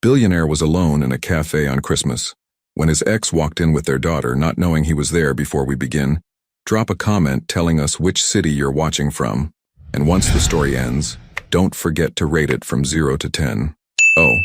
Billionaire was alone in a cafe on Christmas. When his ex walked in with their daughter, not knowing he was there before we begin, drop a comment telling us which city you're watching from. And once the story ends, don't forget to rate it from 0 to 10. Oh,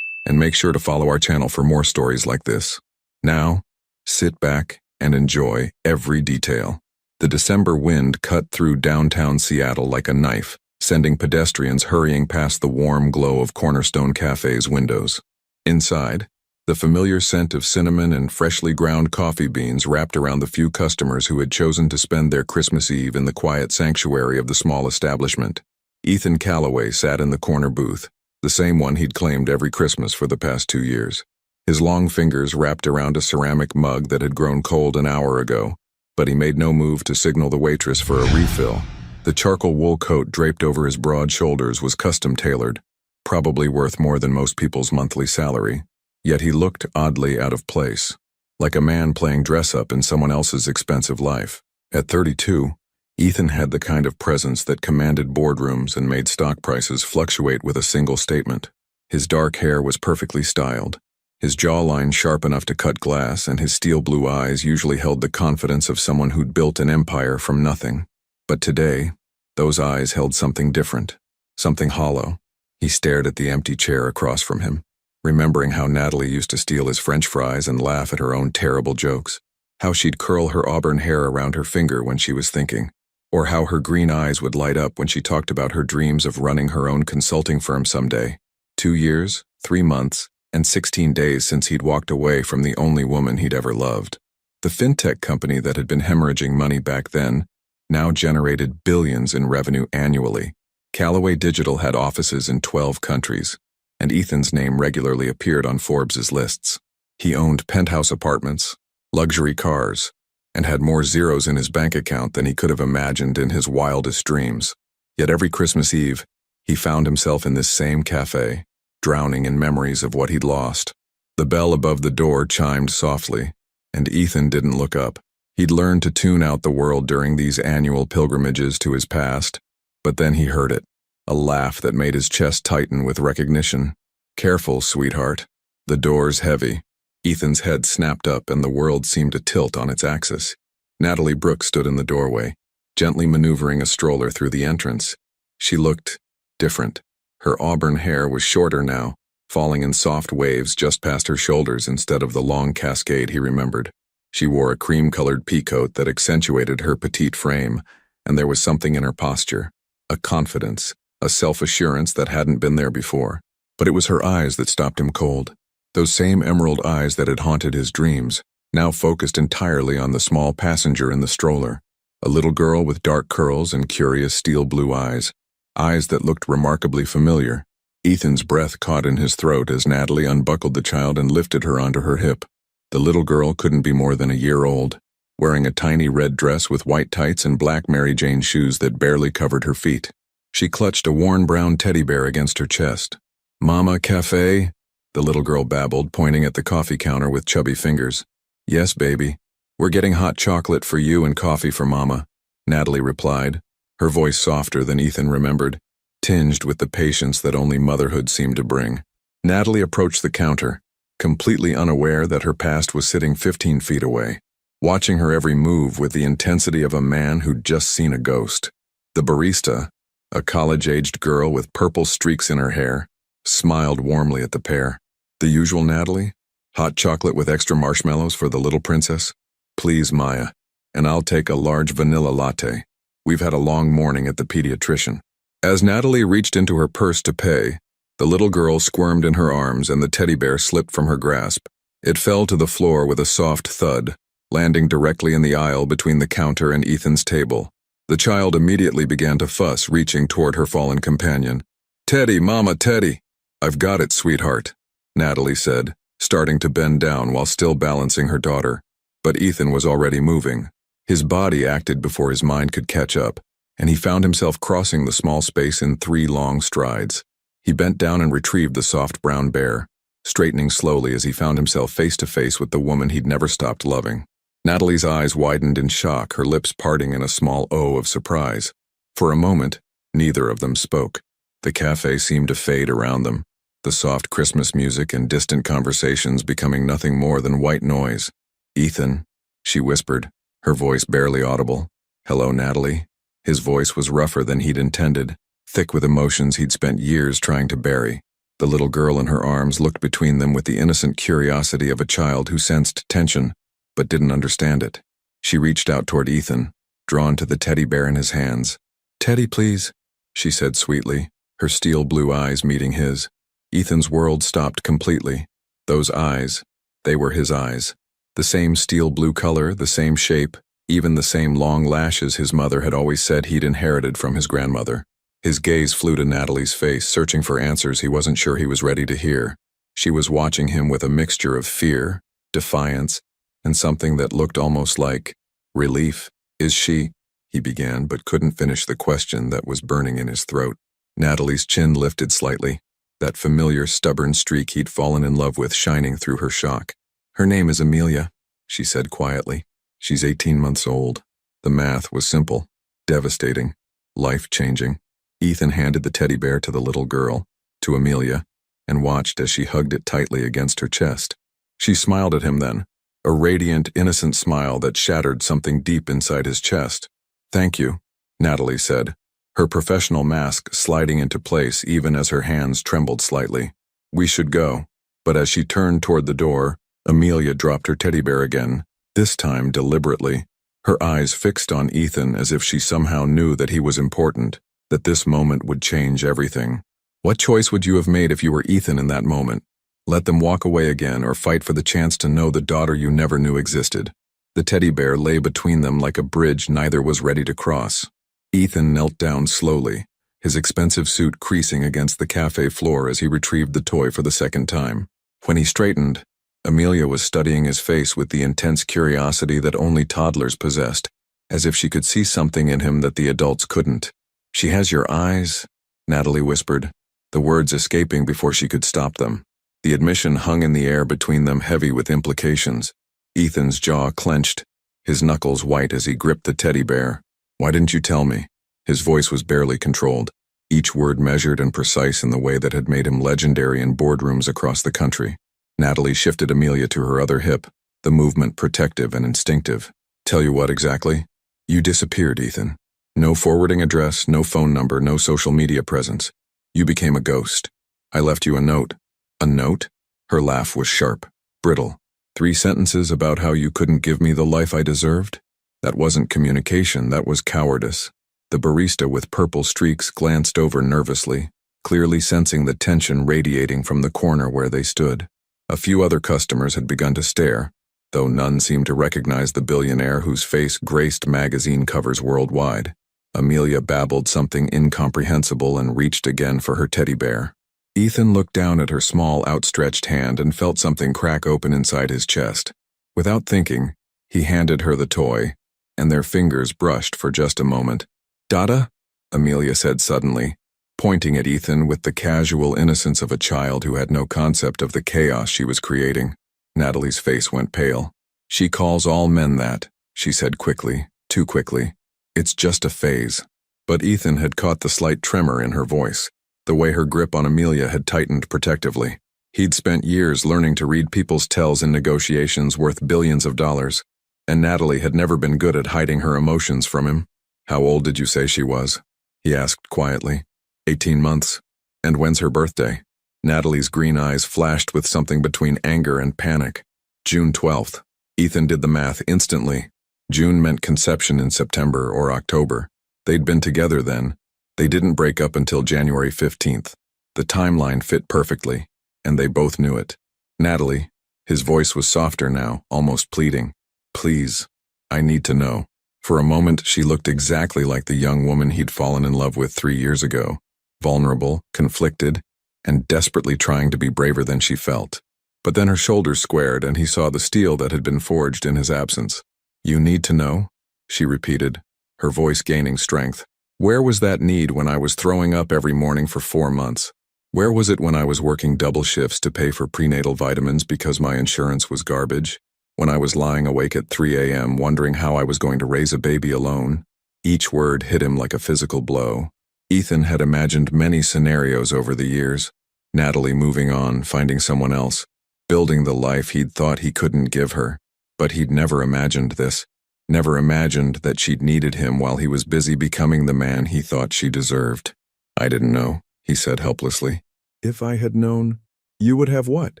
and make sure to follow our channel for more stories like this. Now, sit back and enjoy every detail. The December wind cut through downtown Seattle like a knife, sending pedestrians hurrying past the warm glow of Cornerstone Cafe's windows. Inside, the familiar scent of cinnamon and freshly ground coffee beans wrapped around the few customers who had chosen to spend their Christmas Eve in the quiet sanctuary of the small establishment. Ethan Calloway sat in the corner booth, the same one he'd claimed every Christmas for the past 2 years. His long fingers wrapped around a ceramic mug that had grown cold an hour ago, but he made no move to signal the waitress for a refill. The charcoal wool coat draped over his broad shoulders was custom-tailored, probably worth more than most people's monthly salary, yet he looked oddly out of place, like a man playing dress-up in someone else's expensive life. At 32, Ethan had the kind of presence that commanded boardrooms and made stock prices fluctuate with a single statement. His dark hair was perfectly styled, his jawline sharp enough to cut glass, and his steel blue eyes usually held the confidence of someone who'd built an empire from nothing. But today, those eyes held something different, something hollow. He stared at the empty chair across from him, remembering how Natalie used to steal his French fries and laugh at her own terrible jokes, how she'd curl her auburn hair around her finger when she was thinking, or how her green eyes would light up when she talked about her dreams of running her own consulting firm someday. 2 years, 3 months, and 16 days since he'd walked away from the only woman he'd ever loved. The fintech company that had been hemorrhaging money back then now generated billions in revenue annually. Callaway Digital had offices in 12 countries, and Ethan's name regularly appeared on Forbes's lists. He owned penthouse apartments, luxury cars, and had more zeros in his bank account than he could have imagined in his wildest dreams. Yet every Christmas Eve, he found himself in this same cafe, drowning in memories of what he'd lost. The bell above the door chimed softly, and Ethan didn't look up. He'd learned to tune out the world during these annual pilgrimages to his past, but then he heard it, a laugh that made his chest tighten with recognition. "Careful, sweetheart." The door's heavy. Ethan's head snapped up and the world seemed to tilt on its axis. Natalie Brooks stood in the doorway, gently maneuvering a stroller through the entrance. She looked different. Her auburn hair was shorter now, falling in soft waves just past her shoulders instead of the long cascade he remembered. She wore a cream-colored peacoat that accentuated her petite frame, and there was something in her posture, a confidence, a self-assurance that hadn't been there before. But it was her eyes that stopped him cold. Those same emerald eyes that had haunted his dreams, now focused entirely on the small passenger in the stroller, a little girl with dark curls and curious steel blue eyes that looked remarkably familiar. Ethan's breath caught in his throat as Natalie unbuckled the child and lifted her onto her hip. The little girl couldn't be more than a year old, wearing a tiny red dress with white tights and black Mary Jane shoes that barely covered her feet. She clutched a worn brown teddy bear against her chest. "Mama, Café?" the little girl babbled, pointing at the coffee counter with chubby fingers. "Yes, baby. We're getting hot chocolate for you and coffee for Mama," Natalie replied, her voice softer than Ethan remembered, tinged with the patience that only motherhood seemed to bring. Natalie approached the counter, completely unaware that her past was sitting 15 feet away, watching her every move with the intensity of a man who'd just seen a ghost. The barista, a college-aged girl with purple streaks in her hair, smiled warmly at the pair. "The usual, Natalie? Hot chocolate with extra marshmallows for the little princess? Please, Maya, and I'll take a large vanilla latte. We've had a long morning at the pediatrician." As Natalie reached into her purse to pay, the little girl squirmed in her arms and the teddy bear slipped from her grasp. It fell to the floor with a soft thud, landing directly in the aisle between the counter and Ethan's table. The child immediately began to fuss, reaching toward her fallen companion. "Teddy, Mama, Teddy." "I've got it, sweetheart," Natalie said, starting to bend down while still balancing her daughter. But Ethan was already moving. His body acted before his mind could catch up, and he found himself crossing the small space in 3 long strides. He bent down and retrieved the soft brown bear, straightening slowly as he found himself face to face with the woman he'd never stopped loving. Natalie's eyes widened in shock, her lips parting in a small O of surprise. For a moment, neither of them spoke. The cafe seemed to fade around them, the soft Christmas music and distant conversations becoming nothing more than white noise. "Ethan," she whispered, her voice barely audible. "Hello, Natalie." His voice was rougher than he'd intended, thick with emotions he'd spent years trying to bury. The little girl in her arms looked between them with the innocent curiosity of a child who sensed tension, but didn't understand it. She reached out toward Ethan, drawn to the teddy bear in his hands. "Teddy, please," she said sweetly, her steel blue eyes meeting his. Ethan's world stopped completely. Those eyes, they were his eyes. The same steel blue color, the same shape, even the same long lashes his mother had always said he'd inherited from his grandmother. His gaze flew to Natalie's face, searching for answers he wasn't sure he was ready to hear. She was watching him with a mixture of fear, defiance, and something that looked almost like relief. "Is she?" he began, but couldn't finish the question that was burning in his throat. Natalie's chin lifted slightly, that familiar stubborn streak he'd fallen in love with shining through her shock. "Her name is Amelia," she said quietly. "She's 18 months old." The math was simple, devastating, life-changing. Ethan handed the teddy bear to the little girl, to Amelia, and watched as she hugged it tightly against her chest. She smiled at him then, a radiant, innocent smile that shattered something deep inside his chest. "Thank you," Natalie said, her professional mask sliding into place even as her hands trembled slightly. "We should go." But as she turned toward the door, Amelia dropped her teddy bear again, this time deliberately, her eyes fixed on Ethan as if she somehow knew that he was important, that this moment would change everything. What choice would you have made if you were Ethan in that moment? Let them walk away again or fight for the chance to know the daughter you never knew existed? The teddy bear lay between them like a bridge neither was ready to cross. Ethan knelt down slowly, his expensive suit creasing against the cafe floor as he retrieved the toy for the second time. When he straightened, Amelia was studying his face with the intense curiosity that only toddlers possessed, as if she could see something in him that the adults couldn't. "She has your eyes," Natalie whispered, the words escaping before she could stop them. The admission hung in the air between them, heavy with implications. Ethan's jaw clenched, his knuckles white as he gripped the teddy bear. "Why didn't you tell me?" His voice was barely controlled, each word measured and precise in the way that had made him legendary in boardrooms across the country. Natalie shifted Amelia to her other hip, the movement protective and instinctive. "Tell you what exactly? You disappeared, Ethan. No forwarding address, no phone number, no social media presence. You became a ghost. I left you a note." "A note?" Her laugh was sharp, brittle. 3 sentences about how you couldn't give me the life I deserved? That wasn't communication, that was cowardice. The barista with purple streaks glanced over nervously, clearly sensing the tension radiating from the corner where they stood. A few other customers had begun to stare, though none seemed to recognize the billionaire whose face graced magazine covers worldwide. Amelia babbled something incomprehensible and reached again for her teddy bear. Ethan looked down at her small, outstretched hand and felt something crack open inside his chest. Without thinking, he handed her the toy, and their fingers brushed for just a moment. "Dada?" Amelia said suddenly, pointing at Ethan with the casual innocence of a child who had no concept of the chaos she was creating. Natalie's face went pale. "She calls all men that," she said quickly, too quickly. "It's just a phase." But Ethan had caught the slight tremor in her voice, the way her grip on Amelia had tightened protectively. He'd spent years learning to read people's tells in negotiations worth billions of dollars, and Natalie had never been good at hiding her emotions from him. "How old did you say she was?" he asked quietly. 18 months. "And when's her birthday?" Natalie's green eyes flashed with something between anger and panic. "June 12th. Ethan did the math instantly. June meant conception in September or October. They'd been together then. They didn't break up until January 15th. The timeline fit perfectly, and they both knew it. "Natalie," his voice was softer now, almost pleading. "Please, I need to know." For a moment, she looked exactly like the young woman he'd fallen in love with 3 years ago, vulnerable, conflicted, and desperately trying to be braver than she felt. But then her shoulders squared and he saw the steel that had been forged in his absence. "You need to know?" she repeated, her voice gaining strength. "Where was that need when I was throwing up every morning for 4 months? Where was it when I was working double shifts to pay for prenatal vitamins because my insurance was garbage? When I was lying awake at 3 a.m. wondering how I was going to raise a baby alone?" Each word hit him like a physical blow. Ethan had imagined many scenarios over the years, Natalie moving on, finding someone else, building the life he'd thought he couldn't give her. But he'd never imagined this. Never imagined that she'd needed him while he was busy becoming the man he thought she deserved. "I didn't know," he said helplessly. "If I had known, you would have what?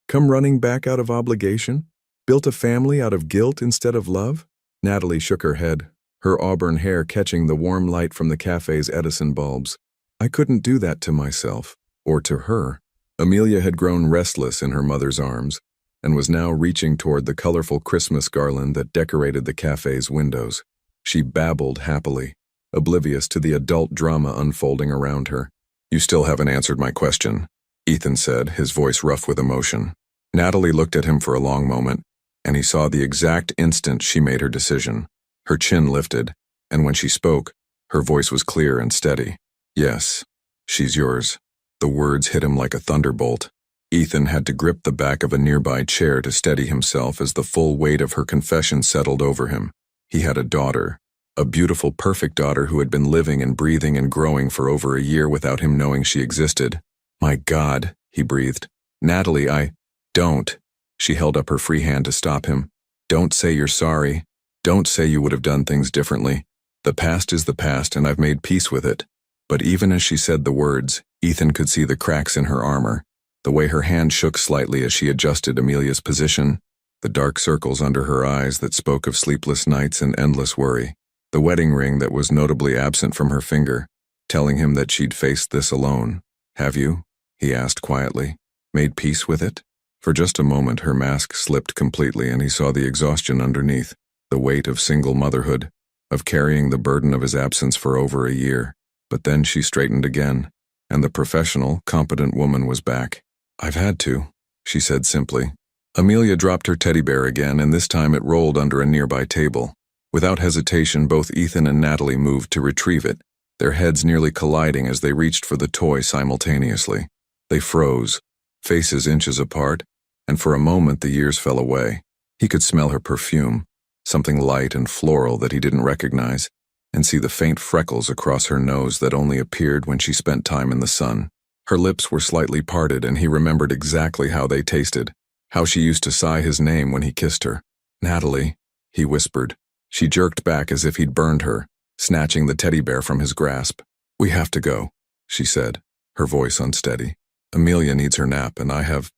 Come running back out of obligation? Built a family out of guilt instead of love?" Natalie shook her head, her auburn hair catching the warm light from the cafe's Edison bulbs. "I couldn't do that to myself, or to her." Amelia had grown restless in her mother's arms, and was now reaching toward the colorful Christmas garland that decorated the cafe's windows. She babbled happily, oblivious to the adult drama unfolding around her. "You still haven't answered my question," Ethan said, his voice rough with emotion. Natalie looked at him for a long moment, and he saw the exact instant she made her decision. Her chin lifted, and when she spoke, her voice was clear and steady. "Yes, she's yours." The words hit him like a thunderbolt. Ethan had to grip the back of a nearby chair to steady himself as the full weight of her confession settled over him. He had a daughter, a beautiful, perfect daughter who had been living and breathing and growing for over a year without him knowing she existed. "My God," he breathed. "Natalie, don't." She held up her free hand to stop him. "Don't say you're sorry. Don't say you would have done things differently. The past is the past, and I've made peace with it." But even as she said the words, Ethan could see the cracks in her armor, the way her hand shook slightly as she adjusted Amelia's position, the dark circles under her eyes that spoke of sleepless nights and endless worry, the wedding ring that was notably absent from her finger, telling him that she'd faced this alone. "Have you?" he asked quietly. "Made peace with it?" For just a moment her mask slipped completely and he saw the exhaustion underneath, the weight of single motherhood, of carrying the burden of his absence for over a year. But then she straightened again, and the professional, competent woman was back. "I've had to," she said simply. Amelia dropped her teddy bear again, and this time it rolled under a nearby table. Without hesitation, both Ethan and Natalie moved to retrieve it, their heads nearly colliding as they reached for the toy simultaneously. They froze, faces inches apart, and for a moment the years fell away. He could smell her perfume, something light and floral that he didn't recognize, and see the faint freckles across her nose that only appeared when she spent time in the sun. Her lips were slightly parted, and he remembered exactly how they tasted, how she used to sigh his name when he kissed her. "Natalie," he whispered. She jerked back as if he'd burned her, snatching the teddy bear from his grasp. "We have to go," she said, her voice unsteady. "Amelia needs her nap, and I have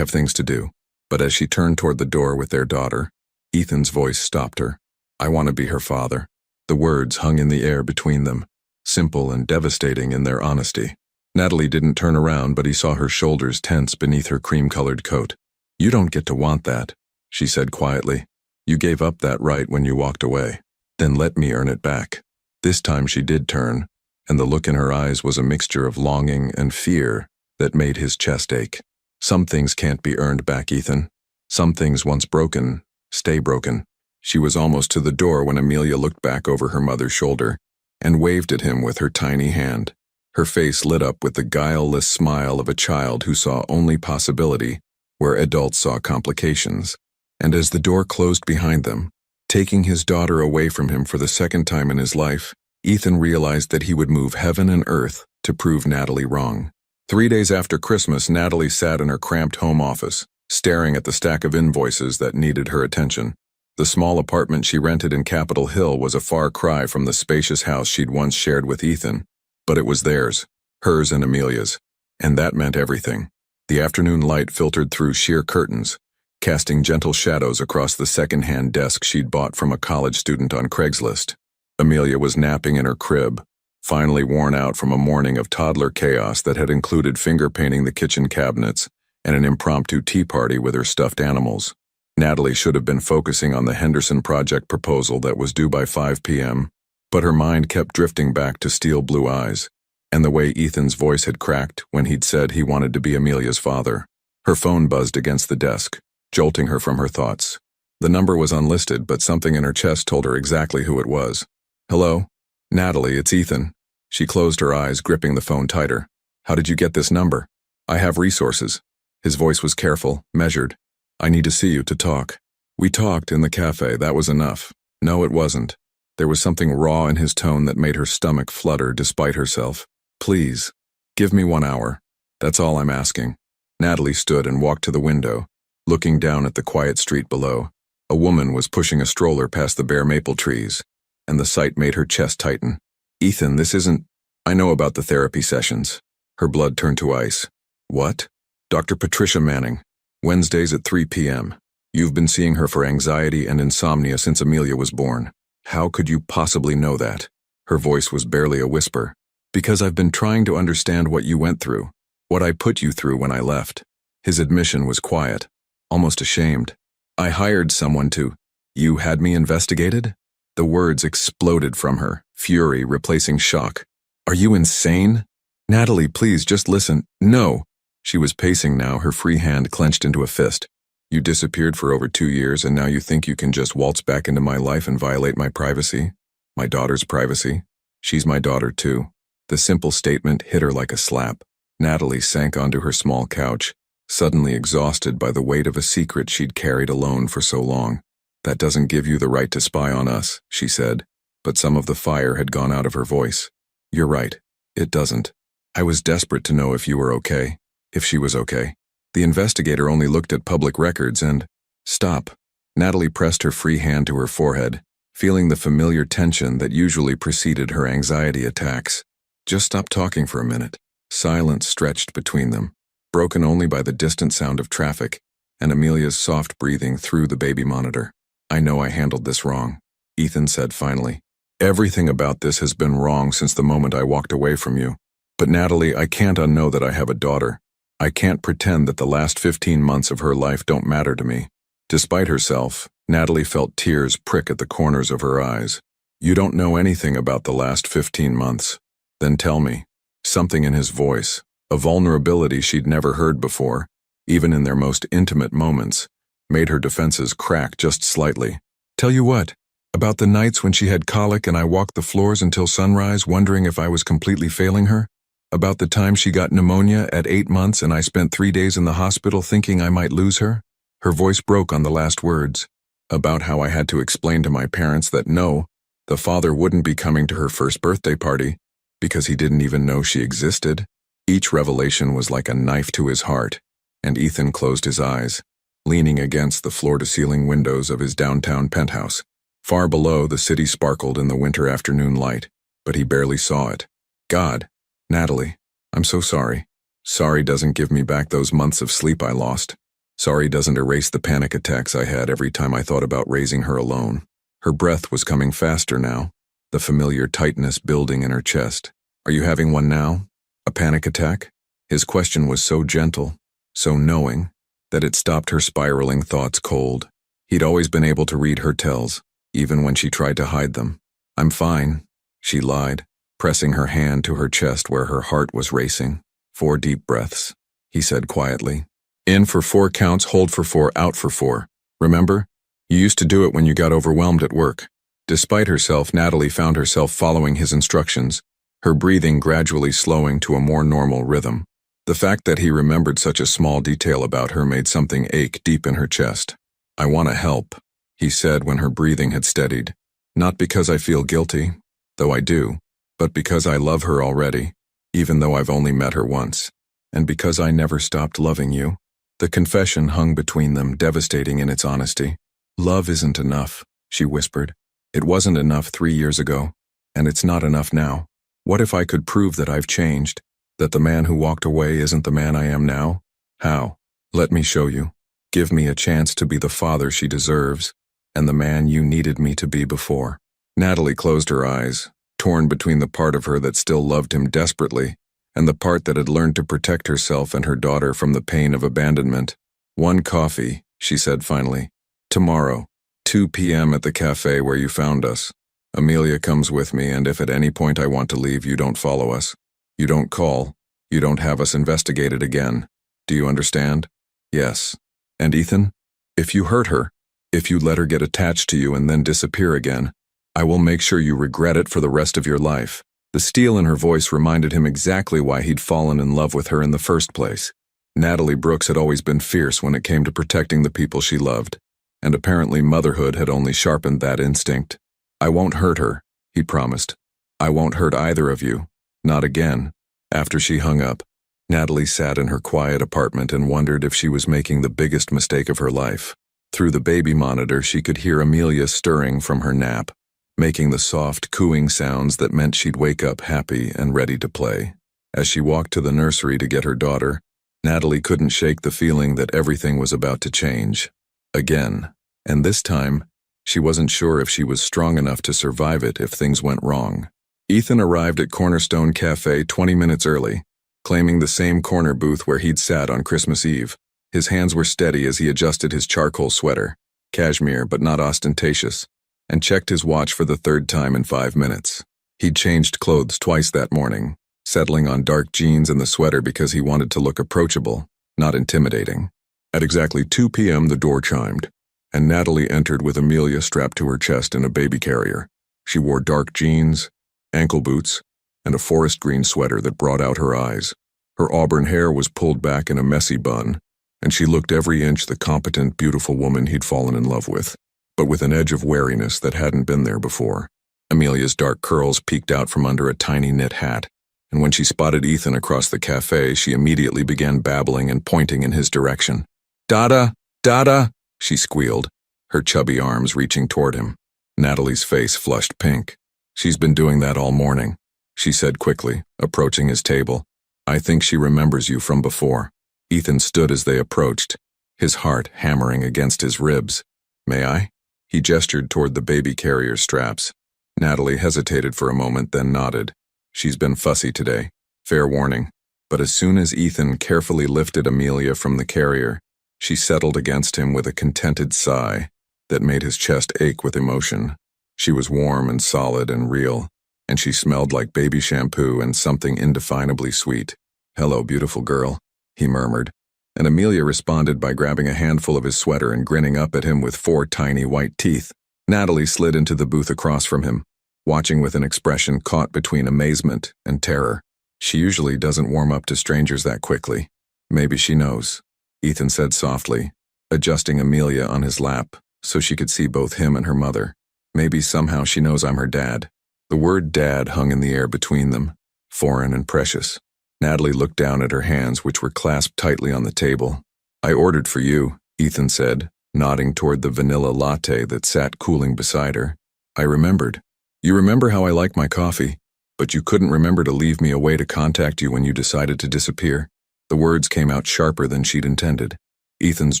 things to do." But as she turned toward the door with their daughter, Ethan's voice stopped her. "I want to be her father." The words hung in the air between them, simple and devastating in their honesty. Natalie didn't turn around, but he saw her shoulders tense beneath her cream-colored coat. "You don't get to want that," she said quietly. "You gave up that right when you walked away. Then let me earn it back." This time she did turn, and the look in her eyes was a mixture of longing and fear that made his chest ache. "Some things can't be earned back, Ethan. Some things once broken, stay broken." She was almost to the door when Amelia looked back over her mother's shoulder and waved at him with her tiny hand. Her face lit up with the guileless smile of a child who saw only possibility where adults saw complications. And as the door closed behind them, taking his daughter away from him for the second time in his life, Ethan realized that he would move heaven and earth to prove Natalie wrong. 3 days after Christmas, Natalie sat in her cramped home office, staring at the stack of invoices that needed her attention. The small apartment she rented in Capitol Hill was a far cry from the spacious house she'd once shared with Ethan, but it was theirs, hers and Amelia's, and that meant everything. The afternoon light filtered through sheer curtains, casting gentle shadows across the second-hand desk she'd bought from a college student on Craigslist. Amelia was napping in her crib, finally worn out from a morning of toddler chaos that had included finger-painting the kitchen cabinets and an impromptu tea party with her stuffed animals. Natalie should have been focusing on the Henderson project proposal that was due by 5 p.m., but her mind kept drifting back to steel blue eyes, and the way Ethan's voice had cracked when he'd said he wanted to be Amelia's father. Her phone buzzed against the desk, jolting her from her thoughts. The number was unlisted, but something in her chest told her exactly who it was. "Hello? Natalie, it's Ethan." She closed her eyes, gripping the phone tighter. "How did you get this number?" "I have resources." His voice was careful, measured. "I need to see you to talk." "We talked in the cafe, that was enough." No, it wasn't. There was something raw in his tone that made her stomach flutter despite herself. "Please, give me 1 hour." That's all I'm asking. Natalie stood and walked to the window, looking down at the quiet street below. A woman was pushing a stroller past the bare maple trees, and the sight made her chest tighten. Ethan, this isn't... I know about the therapy sessions. Her blood turned to ice. What? Dr. Patricia Manning. Wednesdays at 3 p.m. You've been seeing her for anxiety and insomnia since Amelia was born. How could you possibly know that? Her voice was barely a whisper. Because I've been trying to understand what you went through, what I put you through when I left. His admission was quiet, almost ashamed. I hired someone to... You had me investigated? The words exploded from her, fury replacing shock. Are you insane? Natalie, please just listen. No. She was pacing now, her free hand clenched into a fist. You disappeared for over 2 years and now you think you can just waltz back into my life and violate my privacy? My daughter's privacy? She's my daughter too. The simple statement hit her like a slap. Natalie sank onto her small couch, suddenly exhausted by the weight of a secret she'd carried alone for so long. That doesn't give you the right to spy on us, she said, but some of the fire had gone out of her voice. You're right. It doesn't. I was desperate to know if you were okay, if she was okay. The investigator only looked at public records and... Stop. Natalie pressed her free hand to her forehead, feeling the familiar tension that usually preceded her anxiety attacks. Just stop talking for a minute. Silence stretched between them, broken only by the distant sound of traffic and Amelia's soft breathing through the baby monitor. I know I handled this wrong, Ethan said finally. Everything about this has been wrong since the moment I walked away from you. But Natalie, I can't unknow that I have a daughter. I can't pretend that the last 15 months of her life don't matter to me. Despite herself, Natalie felt tears prick at the corners of her eyes. You don't know anything about the last 15 months. Then tell me. Something in his voice, a vulnerability she'd never heard before, even in their most intimate moments, made her defenses crack just slightly. Tell you what, about the nights when she had colic and I walked the floors until sunrise wondering if I was completely failing her? About the time she got pneumonia at 8 months and I spent 3 days in the hospital thinking I might lose her? Her voice broke on the last words. About how I had to explain to my parents that no, the father wouldn't be coming to her first birthday party, because he didn't even know she existed. Each revelation was like a knife to his heart, and Ethan closed his eyes, leaning against the floor-to-ceiling windows of his downtown penthouse. Far below, the city sparkled in the winter afternoon light, but he barely saw it. God, Natalie, I'm so sorry. Sorry doesn't give me back those months of sleep I lost. Sorry doesn't erase the panic attacks I had every time I thought about raising her alone. Her breath was coming faster now, the familiar tightness building in her chest. Are you having one now? A panic attack? His question was so gentle, so knowing, that it stopped her spiraling thoughts cold. He'd always been able to read her tells, even when she tried to hide them. I'm fine, she lied, pressing her hand to her chest where her heart was racing. 4 deep breaths, he said quietly. In for 4 counts, hold for 4, out for 4. Remember? You used to do it when you got overwhelmed at work. Despite herself, Natalie found herself following his instructions, her breathing gradually slowing to a more normal rhythm. The fact that he remembered such a small detail about her made something ache deep in her chest. I want to help, he said when her breathing had steadied. Not because I feel guilty, though I do, but because I love her already, even though I've only met her once, and because I never stopped loving you. The confession hung between them, devastating in its honesty. Love isn't enough, she whispered. It wasn't enough 3 years ago, and it's not enough now. What if I could prove that I've changed, that the man who walked away isn't the man I am now? How? Let me show you. Give me a chance to be the father she deserves, and the man you needed me to be before. Natalie closed her eyes, torn between the part of her that still loved him desperately, and the part that had learned to protect herself and her daughter from the pain of abandonment. 1 coffee, she said finally. Tomorrow, 2 p.m. at the cafe where you found us. Amelia comes with me, and if at any point I want to leave, you don't follow us. You don't call. You don't have us investigated again. Do you understand? Yes. And Ethan? If you hurt her, if you let her get attached to you and then disappear again, I will make sure you regret it for the rest of your life. The steel in her voice reminded him exactly why he'd fallen in love with her in the first place. Natalie Brooks had always been fierce when it came to protecting the people she loved, and apparently motherhood had only sharpened that instinct. I won't hurt her, he promised. I won't hurt either of you. Not again. After she hung up, Natalie sat in her quiet apartment and wondered if she was making the biggest mistake of her life. Through the baby monitor, she could hear Amelia stirring from her nap, making the soft, cooing sounds that meant she'd wake up happy and ready to play. As she walked to the nursery to get her daughter, Natalie couldn't shake the feeling that everything was about to change. Again. And this time, she wasn't sure if she was strong enough to survive it if things went wrong. Ethan arrived at Cornerstone Café 20 minutes early, claiming the same corner booth where he'd sat on Christmas Eve. His hands were steady as he adjusted his charcoal sweater, cashmere but not ostentatious, and checked his watch for the third time in 5 minutes. He'd changed clothes twice that morning, settling on dark jeans and the sweater because he wanted to look approachable, not intimidating. At exactly 2 p.m. the door chimed, and Natalie entered with Amelia strapped to her chest in a baby carrier. She wore dark jeans, ankle boots, and a forest green sweater that brought out her eyes. Her auburn hair was pulled back in a messy bun, and she looked every inch the competent, beautiful woman he'd fallen in love with, but with an edge of wariness that hadn't been there before. Amelia's dark curls peeked out from under a tiny knit hat, and when she spotted Ethan across the cafe, she immediately began babbling and pointing in his direction. "Dada! Dada!" she squealed, her chubby arms reaching toward him. Natalie's face flushed pink. "She's been doing that all morning," she said quickly, approaching his table. "I think she remembers you from before." Ethan stood as they approached, his heart hammering against his ribs. "May I?" He gestured toward the baby carrier straps. Natalie hesitated for a moment, then nodded. "She's been fussy today. Fair warning." But as soon as Ethan carefully lifted Amelia from the carrier, she settled against him with a contented sigh that made his chest ache with emotion. She was warm and solid and real, and she smelled like baby shampoo and something indefinably sweet. "Hello, beautiful girl," he murmured, and Amelia responded by grabbing a handful of his sweater and grinning up at him with 4 tiny white teeth. Natalie slid into the booth across from him, watching with an expression caught between amazement and terror. She usually doesn't warm up to strangers that quickly. "Maybe she knows," Ethan said softly, adjusting Amelia on his lap so she could see both him and her mother. "Maybe somehow she knows I'm her dad." The word dad hung in the air between them, foreign and precious. Natalie looked down at her hands, which were clasped tightly on the table. "I ordered for you," Ethan said, nodding toward the vanilla latte that sat cooling beside her. "I remembered. You remember how I like my coffee, but you couldn't remember to leave me a way to contact you when you decided to disappear." The words came out sharper than she'd intended. Ethan's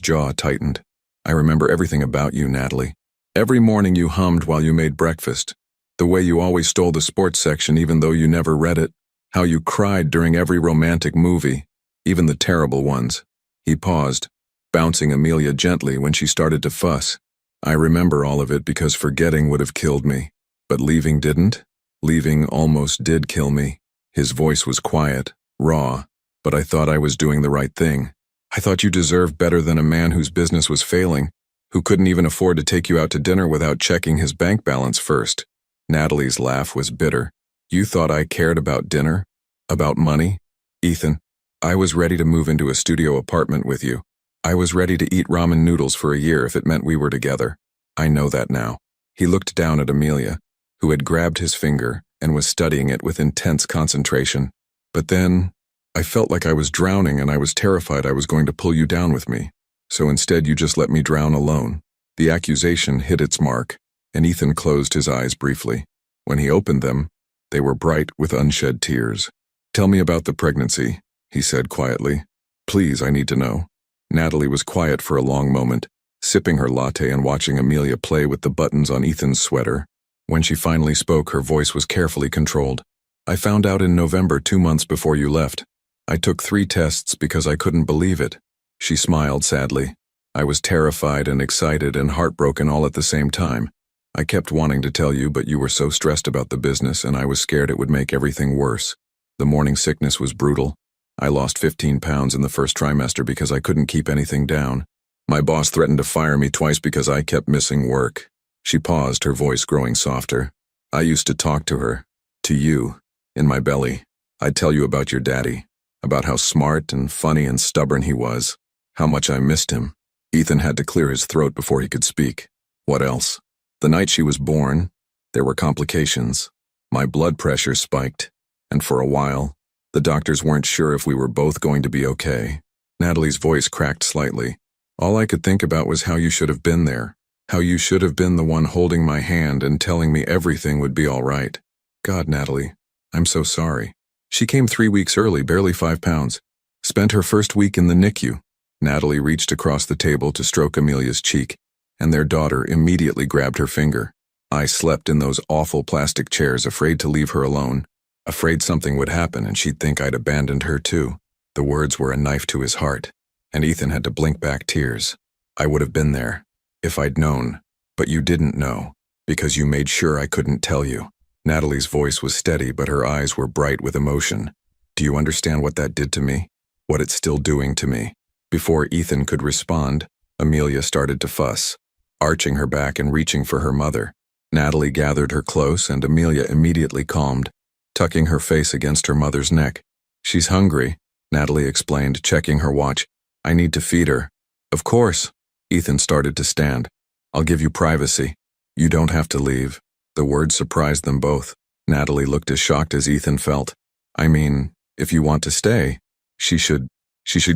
jaw tightened. "I remember everything about you, Natalie. Every morning you hummed while you made breakfast. The way you always stole the sports section even though you never read it. How you cried during every romantic movie, even the terrible ones." He paused, bouncing Amelia gently when she started to fuss. "I remember all of it because forgetting would have killed me. But leaving didn't. Leaving almost did kill me." His voice was quiet, raw, but I thought I was doing the right thing. I thought you deserved better than a man whose business was failing, who couldn't even afford to take you out to dinner without checking his bank balance first. Natalie's laugh was bitter. "You thought I cared about dinner? About money? Ethan, I was ready to move into a studio apartment with you. I was ready to eat ramen noodles for a year if it meant we were together. I know that now." He looked down at Amelia, who had grabbed his finger and was studying it with intense concentration. "But then, I felt like I was drowning and I was terrified I was going to pull you down with me. So instead you just let me drown alone." The accusation hit its mark, and Ethan closed his eyes briefly. When he opened them, they were bright with unshed tears. "Tell me about the pregnancy," he said quietly. "Please, I need to know." Natalie was quiet for a long moment, sipping her latte and watching Amelia play with the buttons on Ethan's sweater. When she finally spoke, her voice was carefully controlled. "I found out in November, 2 months before you left. I took 3 tests because I couldn't believe it." She smiled sadly. "I was terrified and excited and heartbroken all at the same time. I kept wanting to tell you, but you were so stressed about the business and I was scared it would make everything worse. The morning sickness was brutal. I lost 15 pounds in the first trimester because I couldn't keep anything down. My boss threatened to fire me twice because I kept missing work." She paused, her voice growing softer. "I used to talk to her, to you, in my belly. I'd tell you about your daddy, about how smart and funny and stubborn he was, how much I missed him." Ethan had to clear his throat before he could speak. "What else?" "The night she was born, there were complications. My blood pressure spiked, and for a while, The doctors weren't sure if we were both going to be okay. Natalie's voice cracked slightly. All I could think about was how you should have been there. How you should have been the one holding my hand and telling me everything would be all right. God, Natalie, I'm so sorry. She came 3 weeks early, barely 5 pounds. Spent her first week in the NICU. Natalie reached across the table to stroke Amelia's cheek, and their daughter immediately grabbed her finger. I slept in those awful plastic chairs, afraid to leave her alone. Afraid something would happen and she'd think I'd abandoned her too. The words were a knife to his heart, and Ethan had to blink back tears. I would have been there, if I'd known, but you didn't know, because you made sure I couldn't tell you. Natalie's voice was steady, but her eyes were bright with emotion. Do you understand what that did to me? What it's still doing to me? Before Ethan could respond, Amelia started to fuss, arching her back and reaching for her mother. Natalie gathered her close, and Amelia immediately calmed, tucking her face against her mother's neck. She's hungry, Natalie explained, checking her watch. I need to feed her. Of course. Ethan started to stand. I'll give you privacy. You don't have to leave. The words surprised them both. Natalie looked as shocked as Ethan felt. I mean, if you want to stay, she should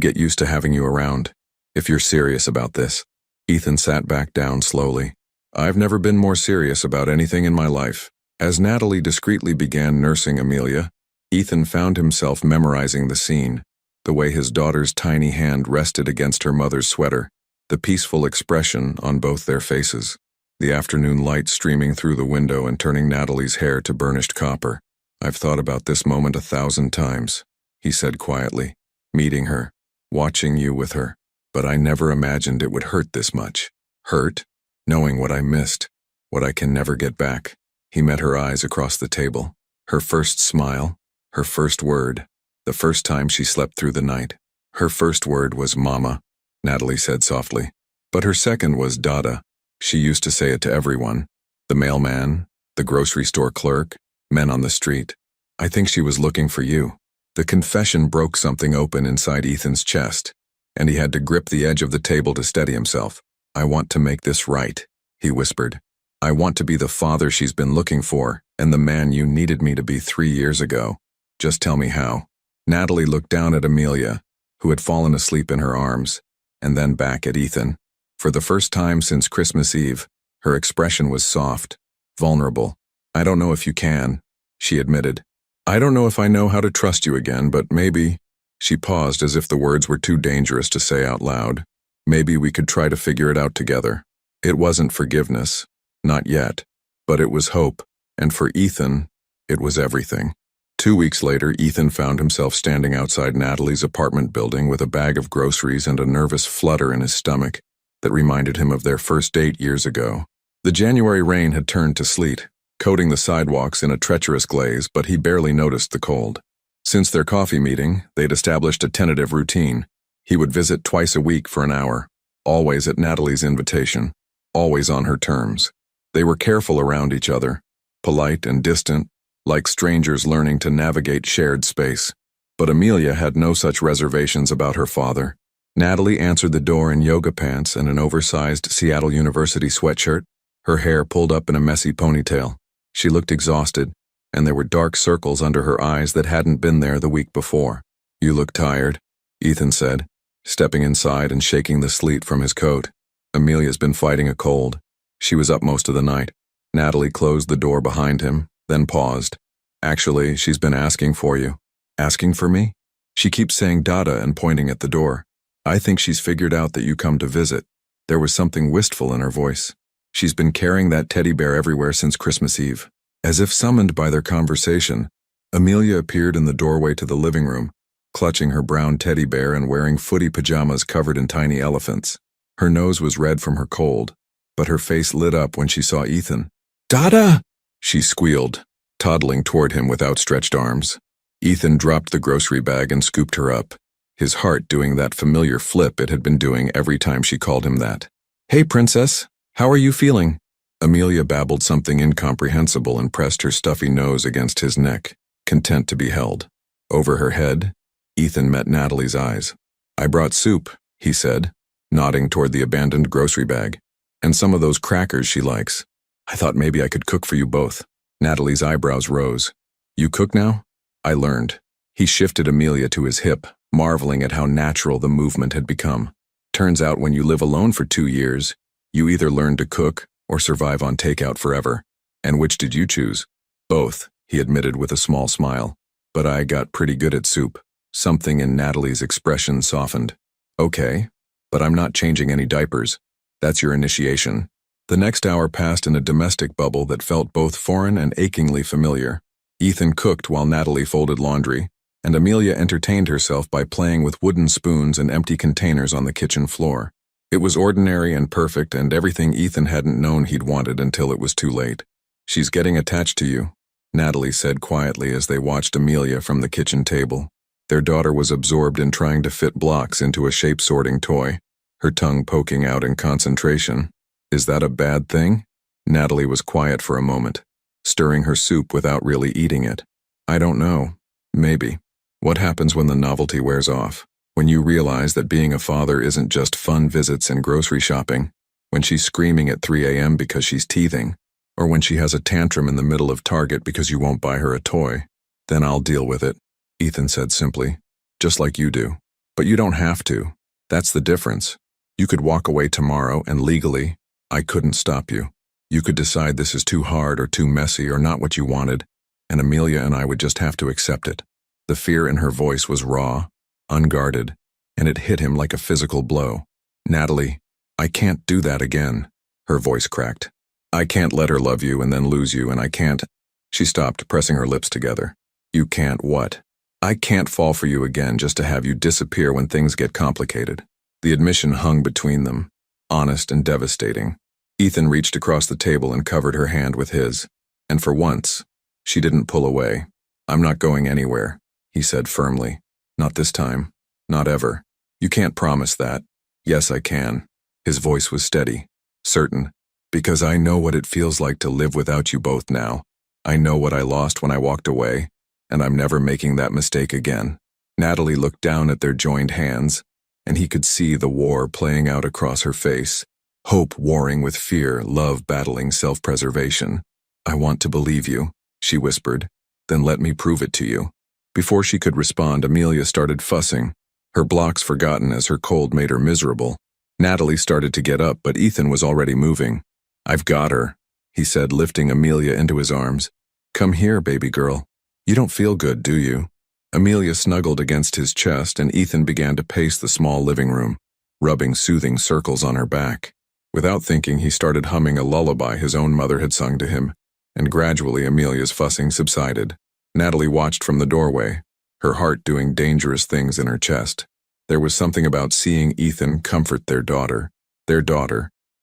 get used to having you around. If you're serious about this. Ethan sat back down slowly. I've never been more serious about anything in my life. As Natalie discreetly began nursing Amelia, Ethan found himself memorizing the scene, the way his daughter's tiny hand rested against her mother's sweater, the peaceful expression on both their faces, the afternoon light streaming through the window and turning Natalie's hair to burnished copper. I've thought about this moment 1,000 times, he said quietly, meeting her, watching you with her, but I never imagined it would hurt this much. Hurt? Knowing what I missed, what I can never get back. He met her eyes across the table. Her first smile, her first word, the first time she slept through the night. Her first word was Mama, Natalie said softly. But her second was Dada. She used to say it to everyone. The mailman, the grocery store clerk, men on the street. I think she was looking for you. The confession broke something open inside Ethan's chest, and he had to grip the edge of the table to steady himself. I want to make this right, he whispered. I want to be the father she's been looking for, and the man you needed me to be 3 years ago. Just tell me how. Natalie looked down at Amelia, who had fallen asleep in her arms, and then back at Ethan. For the first time since Christmas Eve, her expression was soft, vulnerable. I don't know if you can, she admitted. I don't know if I know how to trust you again, but maybe. She paused as if the words were too dangerous to say out loud. Maybe we could try to figure it out together. It wasn't forgiveness, not yet, but it was hope, and for Ethan, it was everything. 2 weeks later, Ethan found himself standing outside Natalie's apartment building with a bag of groceries and a nervous flutter in his stomach that reminded him of their first date years ago. The January rain had turned to sleet, coating the sidewalks in a treacherous glaze, but he barely noticed the cold. Since their coffee meeting, they'd established a tentative routine. He would visit twice a week for an hour, always at Natalie's invitation, always on her terms. They were careful around each other, polite and distant, like strangers learning to navigate shared space. But Amelia had no such reservations about her father. Natalie answered the door in yoga pants and an oversized Seattle University sweatshirt, her hair pulled up in a messy ponytail. She looked exhausted, and there were dark circles under her eyes that hadn't been there the week before. You look tired, Ethan said, stepping inside and shaking the sleet from his coat. Amelia's been fighting a cold. She was up most of the night. Natalie closed the door behind him, then paused. Actually, she's been asking for you. Asking for me? She keeps saying Dada and pointing at the door. I think she's figured out that you come to visit. There was something wistful in her voice. She's been carrying that teddy bear everywhere since Christmas Eve. As if summoned by their conversation, Amelia appeared in the doorway to the living room, clutching her brown teddy bear and wearing footy pajamas covered in tiny elephants. Her nose was red from her cold, but her face lit up when she saw Ethan. Dada! She squealed, toddling toward him with outstretched arms. Ethan dropped the grocery bag and scooped her up, his heart doing that familiar flip it had been doing every time she called him that. Hey, princess, how are you feeling? Amelia babbled something incomprehensible and pressed her stuffy nose against his neck, content to be held. Over her head, Ethan met Natalie's eyes. I brought soup, he said, nodding toward the abandoned grocery bag, and some of those crackers she likes. I thought maybe I could cook for you both. Natalie's eyebrows rose. You cook now? I learned, He shifted Amelia to his hip, marveling at how natural the movement had become. Turns out when you live alone for 2 years, you either learn to cook or survive on takeout forever. And which did you choose? Both, he admitted with a small smile. But I got pretty good at soup. Something in Natalie's expression softened. Okay, but I'm not changing any diapers. That's your initiation. The next hour passed in a domestic bubble that felt both foreign and achingly familiar. Ethan cooked while Natalie folded laundry, and Amelia entertained herself by playing with wooden spoons and empty containers on the kitchen floor. It was ordinary and perfect and everything Ethan hadn't known he'd wanted until it was too late. She's getting attached to you, Natalie said quietly as they watched Amelia from the kitchen table. Their daughter was absorbed in trying to fit blocks into a shape-sorting toy, her tongue poking out in concentration. Is that a bad thing? Natalie was quiet for a moment, stirring her soup without really eating it. I don't know. Maybe. What happens when the novelty wears off? When you realize that being a father isn't just fun visits and grocery shopping? When she's screaming at 3 a.m. because she's teething? Or when she has a tantrum in the middle of Target because you won't buy her a toy? Then I'll deal with it, Ethan said simply. Just like you do. But you don't have to. That's the difference. You could walk away tomorrow and legally, I couldn't stop you. You could decide this is too hard or too messy or not what you wanted, and Amelia and I would just have to accept it. The fear in her voice was raw, unguarded, and it hit him like a physical blow. Natalie, I can't do that again. Her voice cracked. I can't let her love you and then lose you, and I can't. She stopped, pressing her lips together. You can't what? I can't fall for you again just to have you disappear when things get complicated. The admission hung between them, honest and devastating. Ethan reached across the table and covered her hand with his. And for once, she didn't pull away. I'm not going anywhere, he said firmly. Not this time. Not ever. You can't promise that. Yes, I can. His voice was steady, certain. Because I know what it feels like to live without you both now. I know what I lost when I walked away, and I'm never making that mistake again. Natalie looked down at their joined hands, and he could see the war playing out across her face. Hope warring with fear, love battling self-preservation. I want to believe you, she whispered. Then let me prove it to you. Before she could respond, Amelia started fussing, her blocks forgotten as her cold made her miserable. Natalie started to get up, but Ethan was already moving. I've got her, he said, lifting Amelia into his arms. Come here, baby girl. You don't feel good, do you? Amelia snuggled against his chest, and Ethan began to pace the small living room, rubbing soothing circles on her back. Without thinking, he started humming a lullaby his own mother had sung to him, and gradually Amelia's fussing subsided. Natalie watched from the doorway, her heart doing dangerous things in her chest. There was something about seeing Ethan comfort their daughter,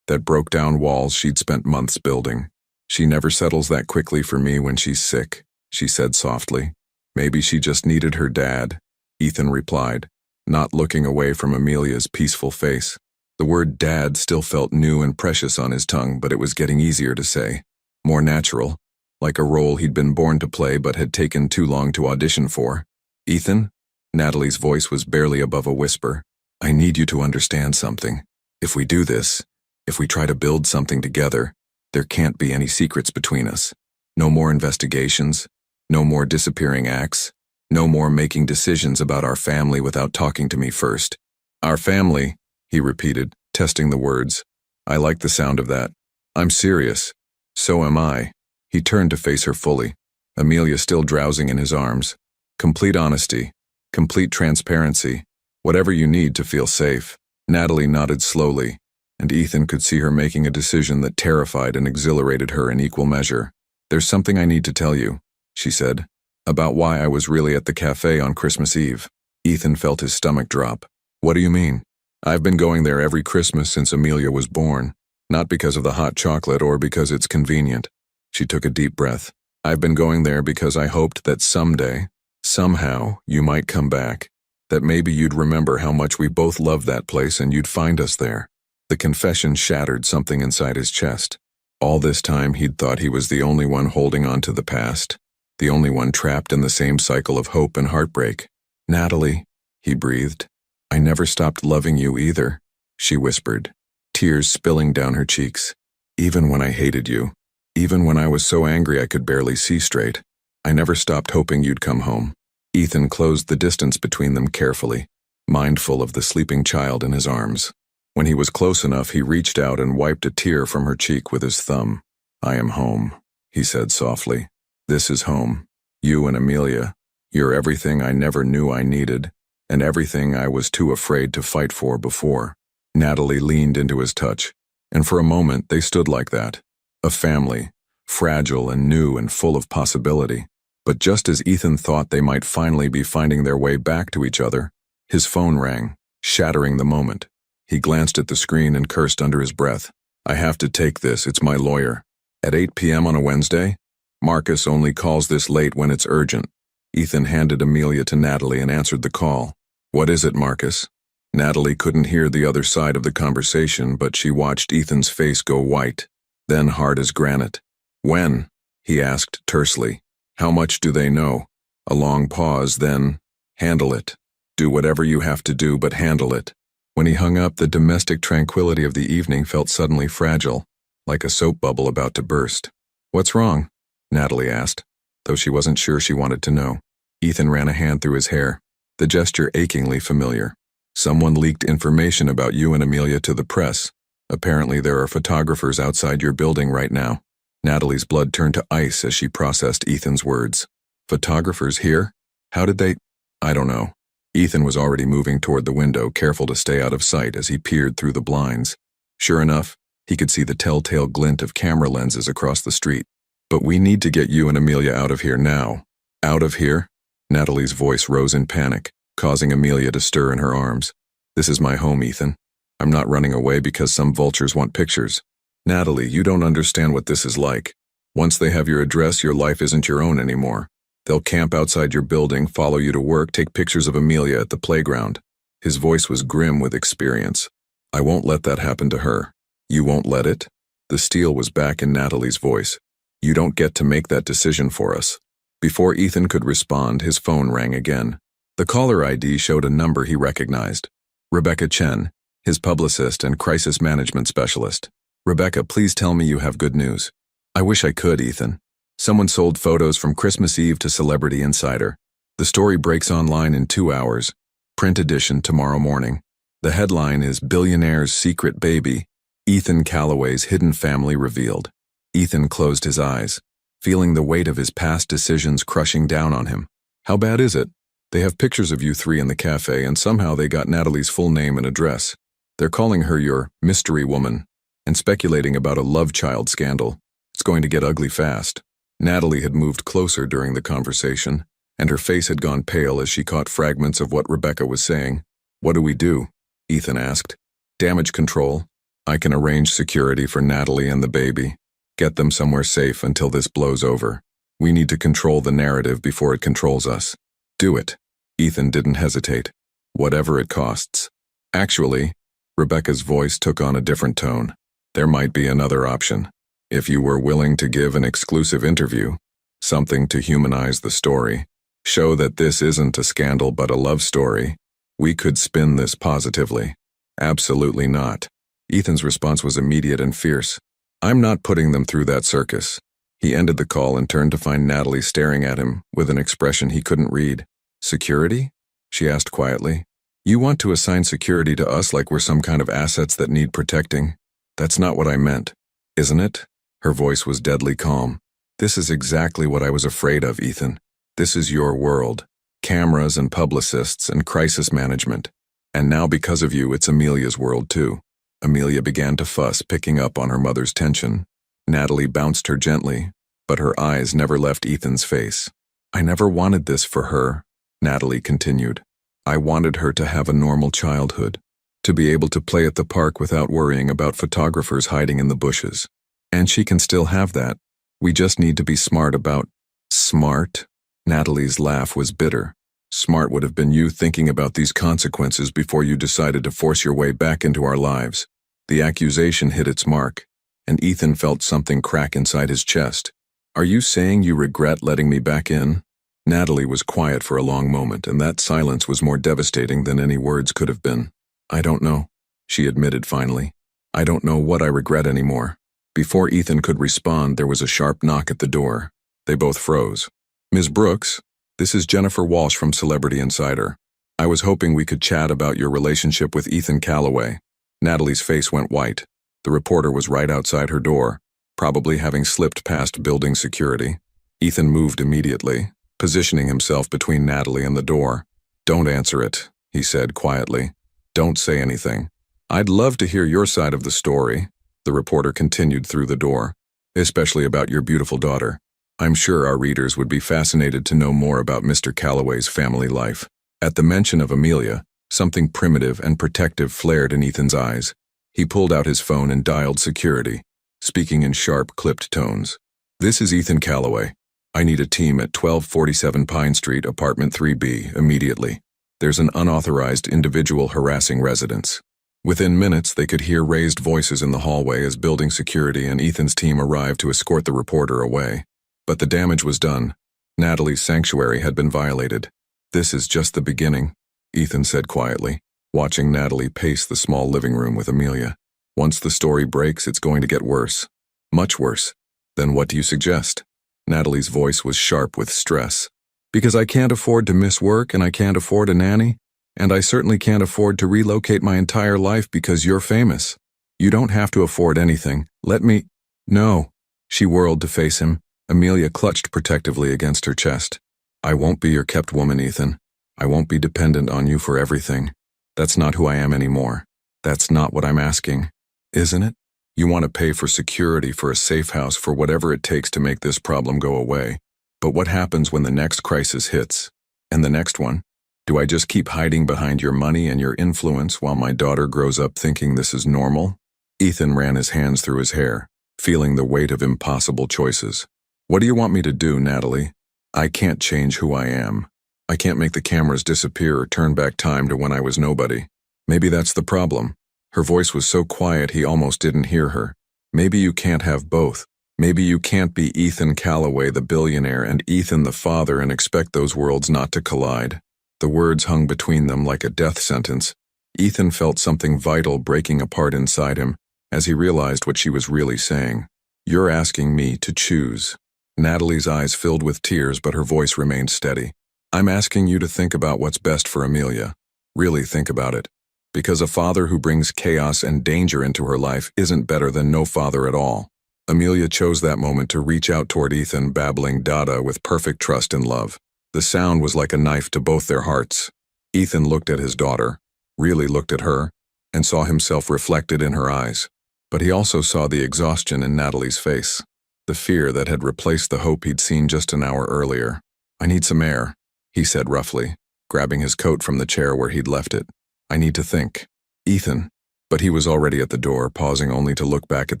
that broke down walls she'd spent months building. She never settles that quickly for me when she's sick, she said softly. Maybe she just needed her dad, Ethan replied, not looking away from Amelia's peaceful face. The word dad still felt new and precious on his tongue, but it was getting easier to say, more natural, like a role he'd been born to play but had taken too long to audition for. Ethan? Natalie's voice was barely above a whisper. I need you to understand something. If we do this, if we try to build something together, there can't be any secrets between us. No more investigations, no more disappearing acts, no more making decisions about our family without talking to me first. Our family, he repeated, testing the words. I like the sound of that. I'm serious. So am I. He turned to face her fully, Amelia still drowsing in his arms. Complete honesty, complete transparency, whatever you need to feel safe. Natalie nodded slowly, and Ethan could see her making a decision that terrified and exhilarated her in equal measure. There's something I need to tell you, she said, about why I was really at the cafe on Christmas Eve. Ethan felt his stomach drop. What do you mean? I've been going there every Christmas since Amelia was born, not because of the hot chocolate or because it's convenient. She took a deep breath. I've been going there because I hoped that someday, somehow, you might come back, that maybe you'd remember how much we both loved that place and you'd find us there. The confession shattered something inside his chest. All this time he'd thought he was the only one holding on to the past, the only one trapped in the same cycle of hope and heartbreak. Natalie, he breathed. I never stopped loving you either, she whispered, tears spilling down her cheeks. Even when I hated you, even when I was so angry I could barely see straight, I never stopped hoping you'd come home. Ethan closed the distance between them carefully, mindful of the sleeping child in his arms. When he was close enough, he reached out and wiped a tear from her cheek with his thumb. "I am home," he said softly. "This is home. You and Amelia. You're everything I never knew I needed, and everything I was too afraid to fight for before." Natalie leaned into his touch, and for a moment they stood like that. A family, fragile and new and full of possibility. But just as Ethan thought they might finally be finding their way back to each other, his phone rang, shattering the moment. He glanced at the screen and cursed under his breath. "I have to take this, it's my lawyer. At 8 p.m. on a Wednesday? Marcus only calls this late when it's urgent." Ethan handed Amelia to Natalie and answered the call. "What is it, Marcus?" Natalie couldn't hear the other side of the conversation, but she watched Ethan's face go white, then hard as granite. "When?" he asked tersely. "How much do they know?" A long pause, then, "Handle it. Do whatever you have to do, but handle it." When he hung up, the domestic tranquility of the evening felt suddenly fragile, like a soap bubble about to burst. "What's wrong?" Natalie asked, though she wasn't sure she wanted to know. Ethan ran a hand through his hair, the gesture achingly familiar. "Someone leaked information about you and Amelia to the press. Apparently there are photographers outside your building right now." Natalie's blood turned to ice as she processed Ethan's words. "Photographers here? How did they—" "I don't know." Ethan was already moving toward the window, careful to stay out of sight as he peered through the blinds. Sure enough, he could see the telltale glint of camera lenses across the street. "But we need to get you and Amelia out of here now." "Out of here?" Natalie's voice rose in panic, causing Amelia to stir in her arms. "This is my home, Ethan. I'm not running away because some vultures want pictures. Natalie, you don't understand what this is like. Once they have your address, your life isn't your own anymore. They'll camp outside your building, follow you to work, take pictures of Amelia at the playground." His voice was grim with experience. "I won't let that happen to her." "You won't let it?" The steel was back in Natalie's voice. "You don't get to make that decision for us." Before Ethan could respond, his phone rang again. The caller ID showed a number he recognized. Rebecca Chen, his publicist and crisis management specialist. "Rebecca, please tell me you have good news." "I wish I could, Ethan. Someone sold photos from Christmas Eve to Celebrity Insider. The story breaks online in 2 hours. Print edition tomorrow morning. The headline is Billionaire's Secret Baby, Ethan Calloway's Hidden Family Revealed." Ethan closed his eyes, feeling the weight of his past decisions crushing down on him. "How bad is it? They have pictures of you three in the cafe, and somehow they got Natalie's full name and address. They're calling her your mystery woman and speculating about a love child scandal. It's going to get ugly fast." Natalie had moved closer during the conversation, and her face had gone pale as she caught fragments of what Rebecca was saying. "What do we do?" Ethan asked. "Damage control. I can arrange security for Natalie and the baby. Get them somewhere safe until this blows over. We need to control the narrative before it controls us. Do it." Ethan didn't hesitate. "Whatever it costs." "Actually," Rebecca's voice took on a different tone, "there might be another option. If you were willing to give an exclusive interview, something to humanize the story, show that this isn't a scandal but a love story, we could spin this positively." "Absolutely not." Ethan's response was immediate and fierce. "I'm not putting them through that circus." He ended the call and turned to find Natalie staring at him with an expression he couldn't read. "Security?" she asked quietly. "You want to assign security to us like we're some kind of assets that need protecting? That's not what I meant, isn't it?" Her voice was deadly calm. "This is exactly what I was afraid of, Ethan. This is your world. Cameras and publicists and crisis management. And now because of you, it's Amelia's world too." Amelia began to fuss, picking up on her mother's tension. Natalie bounced her gently, but her eyes never left Ethan's face. "I never wanted this for her," Natalie continued. "I wanted her to have a normal childhood, to be able to play at the park without worrying about photographers hiding in the bushes. And she can still have that. We just need to be smart about—" "Smart?" Natalie's laugh was bitter. "Smart would have been you thinking about these consequences before you decided to force your way back into our lives." The accusation hit its mark, and Ethan felt something crack inside his chest. "Are you saying you regret letting me back in?" Natalie was quiet for a long moment, and that silence was more devastating than any words could have been. "I don't know," she admitted finally. "I don't know what I regret anymore." Before Ethan could respond, there was a sharp knock at the door. They both froze. "Ms. Brooks?" This is Jennifer Walsh from Celebrity Insider. I was hoping we could chat about your relationship with Ethan Callaway. Natalie's face went white. The reporter was right outside her door, probably having slipped past building security. Ethan moved immediately, positioning himself between Natalie and the door. "Don't answer it," he said quietly. "Don't say anything. I'd love to hear your side of the story," the reporter continued through the door, "especially about your beautiful daughter. I'm sure our readers would be fascinated to know more about Mr. Callaway's family life." At the mention of Amelia, something primitive and protective flared in Ethan's eyes. He pulled out his phone and dialed security, speaking in sharp, clipped tones. "This is Ethan Callaway. I need a team at 1247 Pine Street, apartment 3B, immediately. There's an unauthorized individual harassing residents." Within minutes, they could hear raised voices in the hallway as building security and Ethan's team arrived to escort the reporter away. But the damage was done. Natalie's sanctuary had been violated. "This is just the beginning," Ethan said quietly, watching Natalie pace the small living room with Amelia. "Once the story breaks, it's going to get worse. Much worse. Then what do you suggest?" Natalie's voice was sharp with stress. "Because I can't afford to miss work and I can't afford a nanny, and I certainly can't afford to relocate my entire life because you're famous. You don't have to afford anything. Let me—" "No." She whirled to face him. Amelia clutched protectively against her chest. "I won't be your kept woman, Ethan. I won't be dependent on you for everything. That's not who I am anymore. That's not what I'm asking. Isn't it? You want to pay for security, for a safe house, for whatever it takes to make this problem go away. But what happens when the next crisis hits? And the next one? Do I just keep hiding behind your money and your influence while my daughter grows up thinking this is normal?" Ethan ran his hands through his hair, feeling the weight of impossible choices. "What do you want me to do, Natalie? I can't change who I am. I can't make the cameras disappear or turn back time to when I was nobody. Maybe that's the problem." Her voice was so quiet he almost didn't hear her. "Maybe you can't have both. Maybe you can't be Ethan Callaway, the billionaire, and Ethan, the father, and expect those worlds not to collide." The words hung between them like a death sentence. Ethan felt something vital breaking apart inside him as he realized what she was really saying. "You're asking me to choose." Natalie's eyes filled with tears, but her voice remained steady. "I'm asking you to think about what's best for Amelia. Really think about it. Because a father who brings chaos and danger into her life isn't better than no father at all." Amelia chose that moment to reach out toward Ethan, babbling Dada with perfect trust and love. The sound was like a knife to both their hearts. Ethan looked at his daughter, really looked at her, and saw himself reflected in her eyes. But he also saw the exhaustion in Natalie's face. The fear that had replaced the hope he'd seen just an hour earlier. "I need some air," he said roughly, grabbing his coat from the chair where he'd left it. "I need to think." "Ethan." But he was already at the door, pausing only to look back at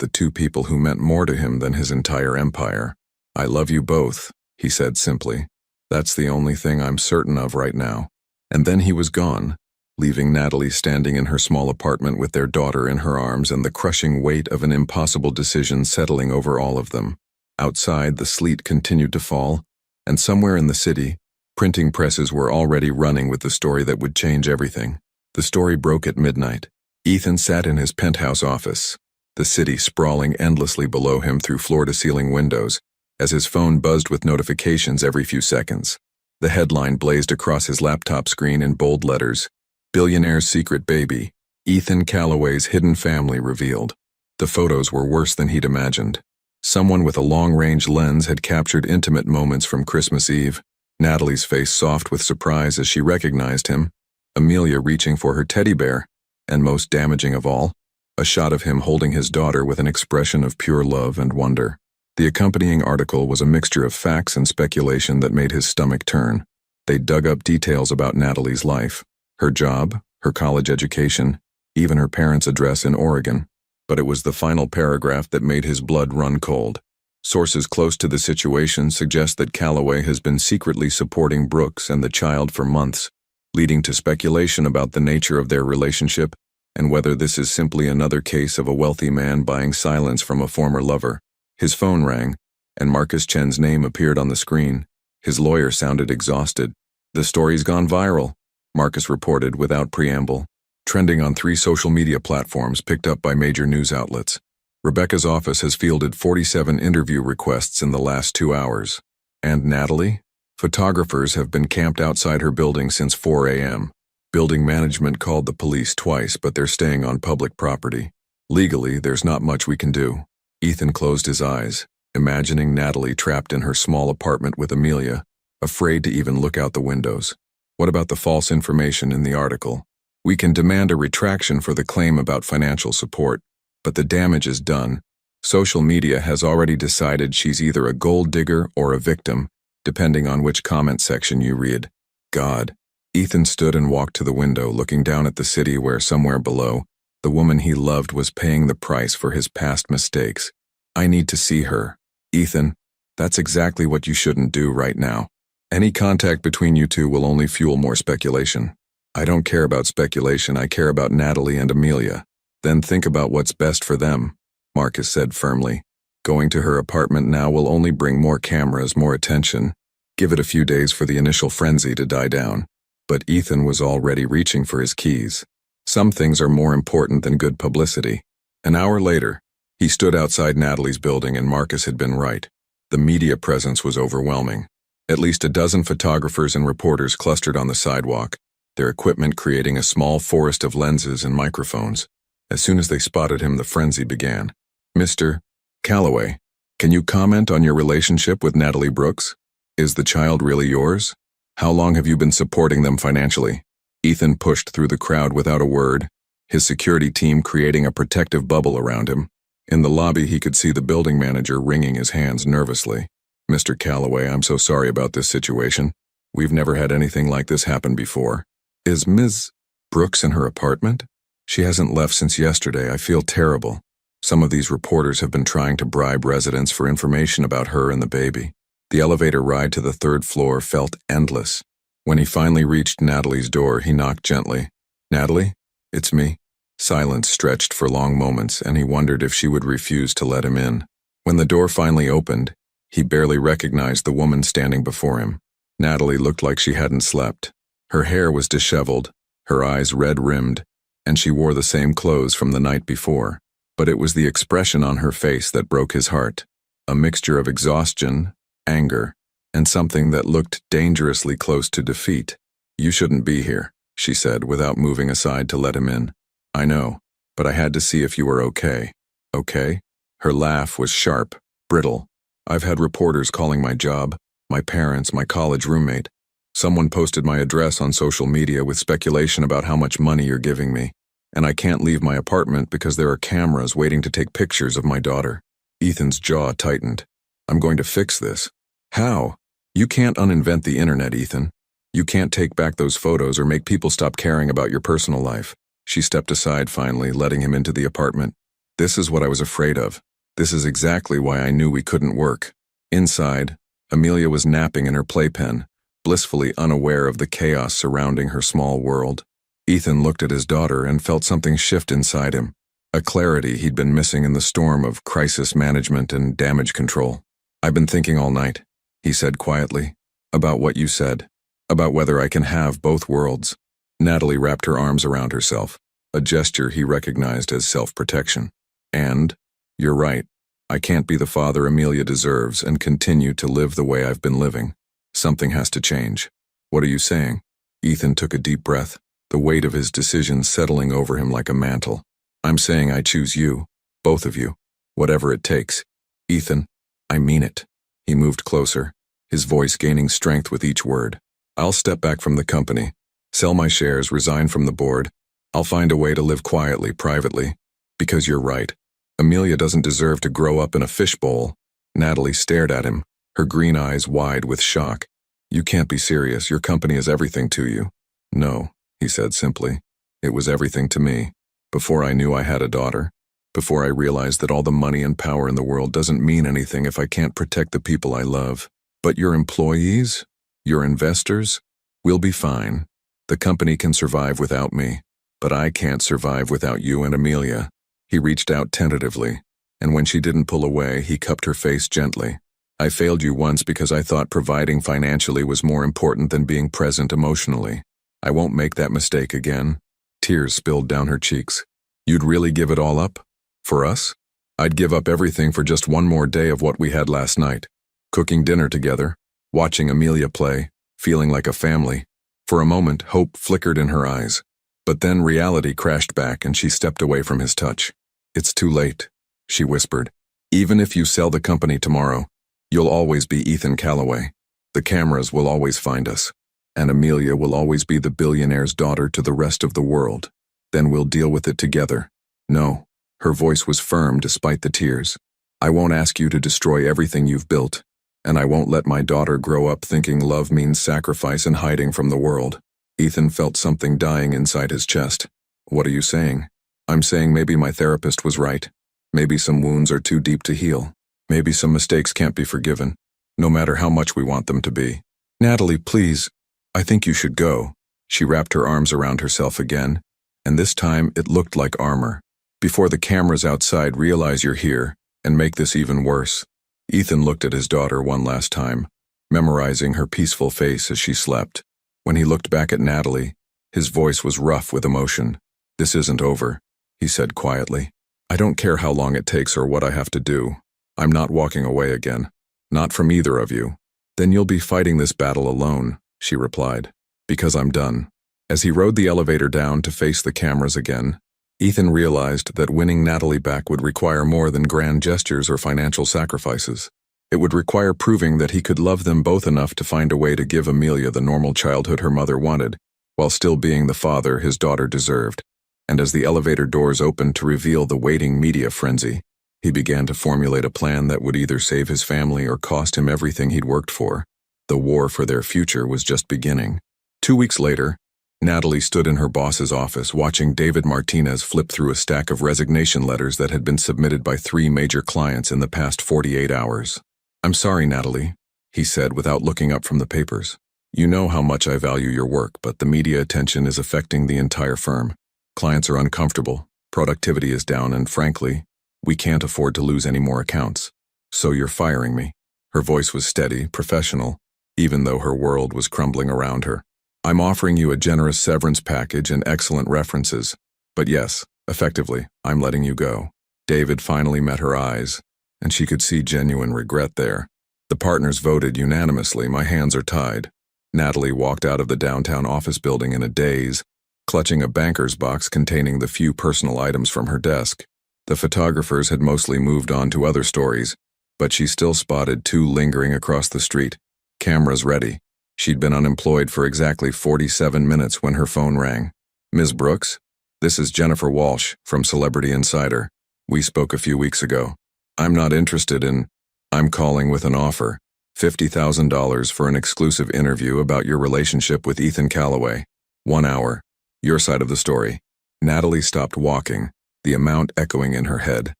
the two people who meant more to him than his entire empire. "I love you both," he said simply. "That's the only thing I'm certain of right now." And then he was gone, leaving Natalie standing in her small apartment with their daughter in her arms and the crushing weight of an impossible decision settling over all of them. Outside, the sleet continued to fall, and somewhere in the city, printing presses were already running with the story that would change everything. The story broke at midnight. Ethan sat in his penthouse office, the city sprawling endlessly below him through floor-to-ceiling windows, as his phone buzzed with notifications every few seconds. The headline blazed across his laptop screen in bold letters: "Billionaire's secret baby, Ethan Callaway's hidden family revealed." The photos were worse than he'd imagined. Someone with a long-range lens had captured intimate moments from Christmas Eve, Natalie's face soft with surprise as she recognized him, Amelia reaching for her teddy bear, and most damaging of all, a shot of him holding his daughter with an expression of pure love and wonder. The accompanying article was a mixture of facts and speculation that made his stomach turn. They dug up details about Natalie's life, her job, her college education, even her parents' address in Oregon. But it was the final paragraph that made his blood run cold. Sources close to the situation suggest that Callaway has been secretly supporting Brooks and the child for months, leading to speculation about the nature of their relationship and whether this is simply another case of a wealthy man buying silence from a former lover. His phone rang, and Marcus Chen's name appeared on the screen. His lawyer sounded exhausted. "The story's gone viral," Marcus reported without preamble, trending on 3 social media platforms picked up by major news outlets. Rebecca's office has fielded 47 interview requests in the last 2 hours. "And Natalie?" Photographers have been camped outside her building since 4 a.m. Building management called the police twice, but they're staying on public property. Legally, there's not much we can do. Ethan closed his eyes, imagining Natalie trapped in her small apartment with Amelia, afraid to even look out the windows. What about the false information in the article? We can demand a retraction for the claim about financial support, but the damage is done. Social media has already decided she's either a gold digger or a victim, depending on which comment section you read. God. Ethan stood and walked to the window, looking down at the city where, somewhere below, the woman he loved was paying the price for his past mistakes. I need to see her. Ethan, that's exactly what you shouldn't do right now. Any contact between you two will only fuel more speculation. I don't care about speculation, I care about Natalie and Amelia. Then think about what's best for them, Marcus said firmly. Going to her apartment now will only bring more cameras, more attention. Give it a few days for the initial frenzy to die down. But Ethan was already reaching for his keys. Some things are more important than good publicity. An hour later, he stood outside Natalie's building and Marcus had been right. The media presence was overwhelming. At least a dozen photographers and reporters clustered on the sidewalk, their equipment creating a small forest of lenses and microphones. As soon as they spotted him, the frenzy began. Mr. Calloway, can you comment on your relationship with Natalie Brooks? Is the child really yours? How long have you been supporting them financially? Ethan pushed through the crowd without a word, his security team creating a protective bubble around him. In the lobby, he could see the building manager wringing his hands nervously. Mr. Calloway, I'm so sorry about this situation. We've never had anything like this happen before. Is Ms. Brooks in her apartment? She hasn't left since yesterday. I feel terrible. Some of these reporters have been trying to bribe residents for information about her and the baby. The elevator ride to the third floor felt endless. When he finally reached Natalie's door, he knocked gently. Natalie? It's me. Silence stretched for long moments, and he wondered if she would refuse to let him in. When the door finally opened, he barely recognized the woman standing before him. Natalie looked like she hadn't slept. Her hair was disheveled, her eyes red-rimmed, and she wore the same clothes from the night before. But it was the expression on her face that broke his heart. A mixture of exhaustion, anger, and something that looked dangerously close to defeat. You shouldn't be here, she said without moving aside to let him in. I know, but I had to see if you were okay. Okay? Her laugh was sharp, brittle. I've had reporters calling my job, my parents, my college roommate. Someone posted my address on social media with speculation about how much money you're giving me, and I can't leave my apartment because there are cameras waiting to take pictures of my daughter. Ethan's jaw tightened. I'm going to fix this. How? You can't uninvent the internet, Ethan. You can't take back those photos or make people stop caring about your personal life. She stepped aside finally, letting him into the apartment. This is what I was afraid of. This is exactly why I knew we couldn't work. Inside, Amelia was napping in her playpen, blissfully unaware of the chaos surrounding her small world. Ethan looked at his daughter and felt something shift inside him, a clarity he'd been missing in the storm of crisis management and damage control. I've been thinking all night, he said quietly, about what you said, about whether I can have both worlds. Natalie wrapped her arms around herself, a gesture he recognized as self-protection. And, you're right, I can't be the father Amelia deserves and continue to live the way I've been living. Something has to change. What are you saying? Ethan took a deep breath, the weight of his decision settling over him like a mantle. I'm saying I choose you, both of you, whatever it takes. Ethan, I mean it. He moved closer, his voice gaining strength with each word. I'll step back from the company, sell my shares, resign from the board. I'll find a way to live quietly, privately. Because you're right. Amelia doesn't deserve to grow up in a fishbowl. Natalie stared at him, her green eyes wide with shock. You can't be serious. Your company is everything to you. No, he said simply. It was everything to me. Before I knew I had a daughter. Before I realized that all the money and power in the world doesn't mean anything if I can't protect the people I love. But your employees? Your investors? We'll be fine. The company can survive without me. But I can't survive without you and Amelia. He reached out tentatively, and when she didn't pull away, he cupped her face gently. I failed you once because I thought providing financially was more important than being present emotionally. I won't make that mistake again. Tears spilled down her cheeks. You'd really give it all up? For us? I'd give up everything for just one more day of what we had last night. Cooking dinner together, watching Amelia play, feeling like a family. For a moment, hope flickered in her eyes. But then reality crashed back and she stepped away from his touch. "It's too late," she whispered. "Even if you sell the company tomorrow, you'll always be Ethan Calloway. The cameras will always find us. And Amelia will always be the billionaire's daughter to the rest of the world. Then we'll deal with it together." "No." Her voice was firm despite the tears. "I won't ask you to destroy everything you've built. And I won't let my daughter grow up thinking love means sacrifice and hiding from the world." Ethan felt something dying inside his chest. "What are you saying?" "I'm saying maybe my therapist was right. Maybe some wounds are too deep to heal. Maybe some mistakes can't be forgiven, no matter how much we want them to be." "Natalie, please. I think you should go." She wrapped her arms around herself again, and this time it looked like armor. "Before the cameras outside realize you're here and make this even worse." Ethan looked at his daughter one last time, memorizing her peaceful face as she slept. When he looked back at Natalie, his voice was rough with emotion. "This isn't over," he said quietly. "I don't care how long it takes or what I have to do. I'm not walking away again. Not from either of you." "Then you'll be fighting this battle alone," she replied. "Because I'm done." As he rode the elevator down to face the cameras again, Ethan realized that winning Natalie back would require more than grand gestures or financial sacrifices. It would require proving that he could love them both enough to find a way to give Amelia the normal childhood her mother wanted, while still being the father his daughter deserved. And as the elevator doors opened to reveal the waiting media frenzy, he began to formulate a plan that would either save his family or cost him everything he'd worked for. The war for their future was just beginning. 2 weeks later, Natalie stood in her boss's office watching David Martinez flip through a stack of resignation letters that had been submitted by 3 major clients in the past 48 hours. "I'm sorry, Natalie," he said without looking up from the papers. "You know how much I value your work, but the media attention is affecting the entire firm. Clients are uncomfortable, productivity is down, and frankly, we can't afford to lose any more accounts. So you're firing me." Her voice was steady, professional, even though her world was crumbling around her. "I'm offering you a generous severance package and excellent references. But yes, effectively, I'm letting you go." David finally met her eyes, and she could see genuine regret there. The partners voted unanimously. "My hands are tied." Natalie walked out of the downtown office building in a daze, clutching a banker's box containing the few personal items from her desk. The photographers had mostly moved on to other stories, but she still spotted 2 lingering across the street, cameras ready. She'd been unemployed for exactly 47 minutes when her phone rang. "Ms. Brooks? This is Jennifer Walsh from Celebrity Insider. We spoke a few weeks ago. I'm not interested in... I'm calling with an offer. $50,000 for an exclusive interview about your relationship with Ethan Calloway. 1 hour. Your side of the story." Natalie stopped walking, the amount echoing in her head.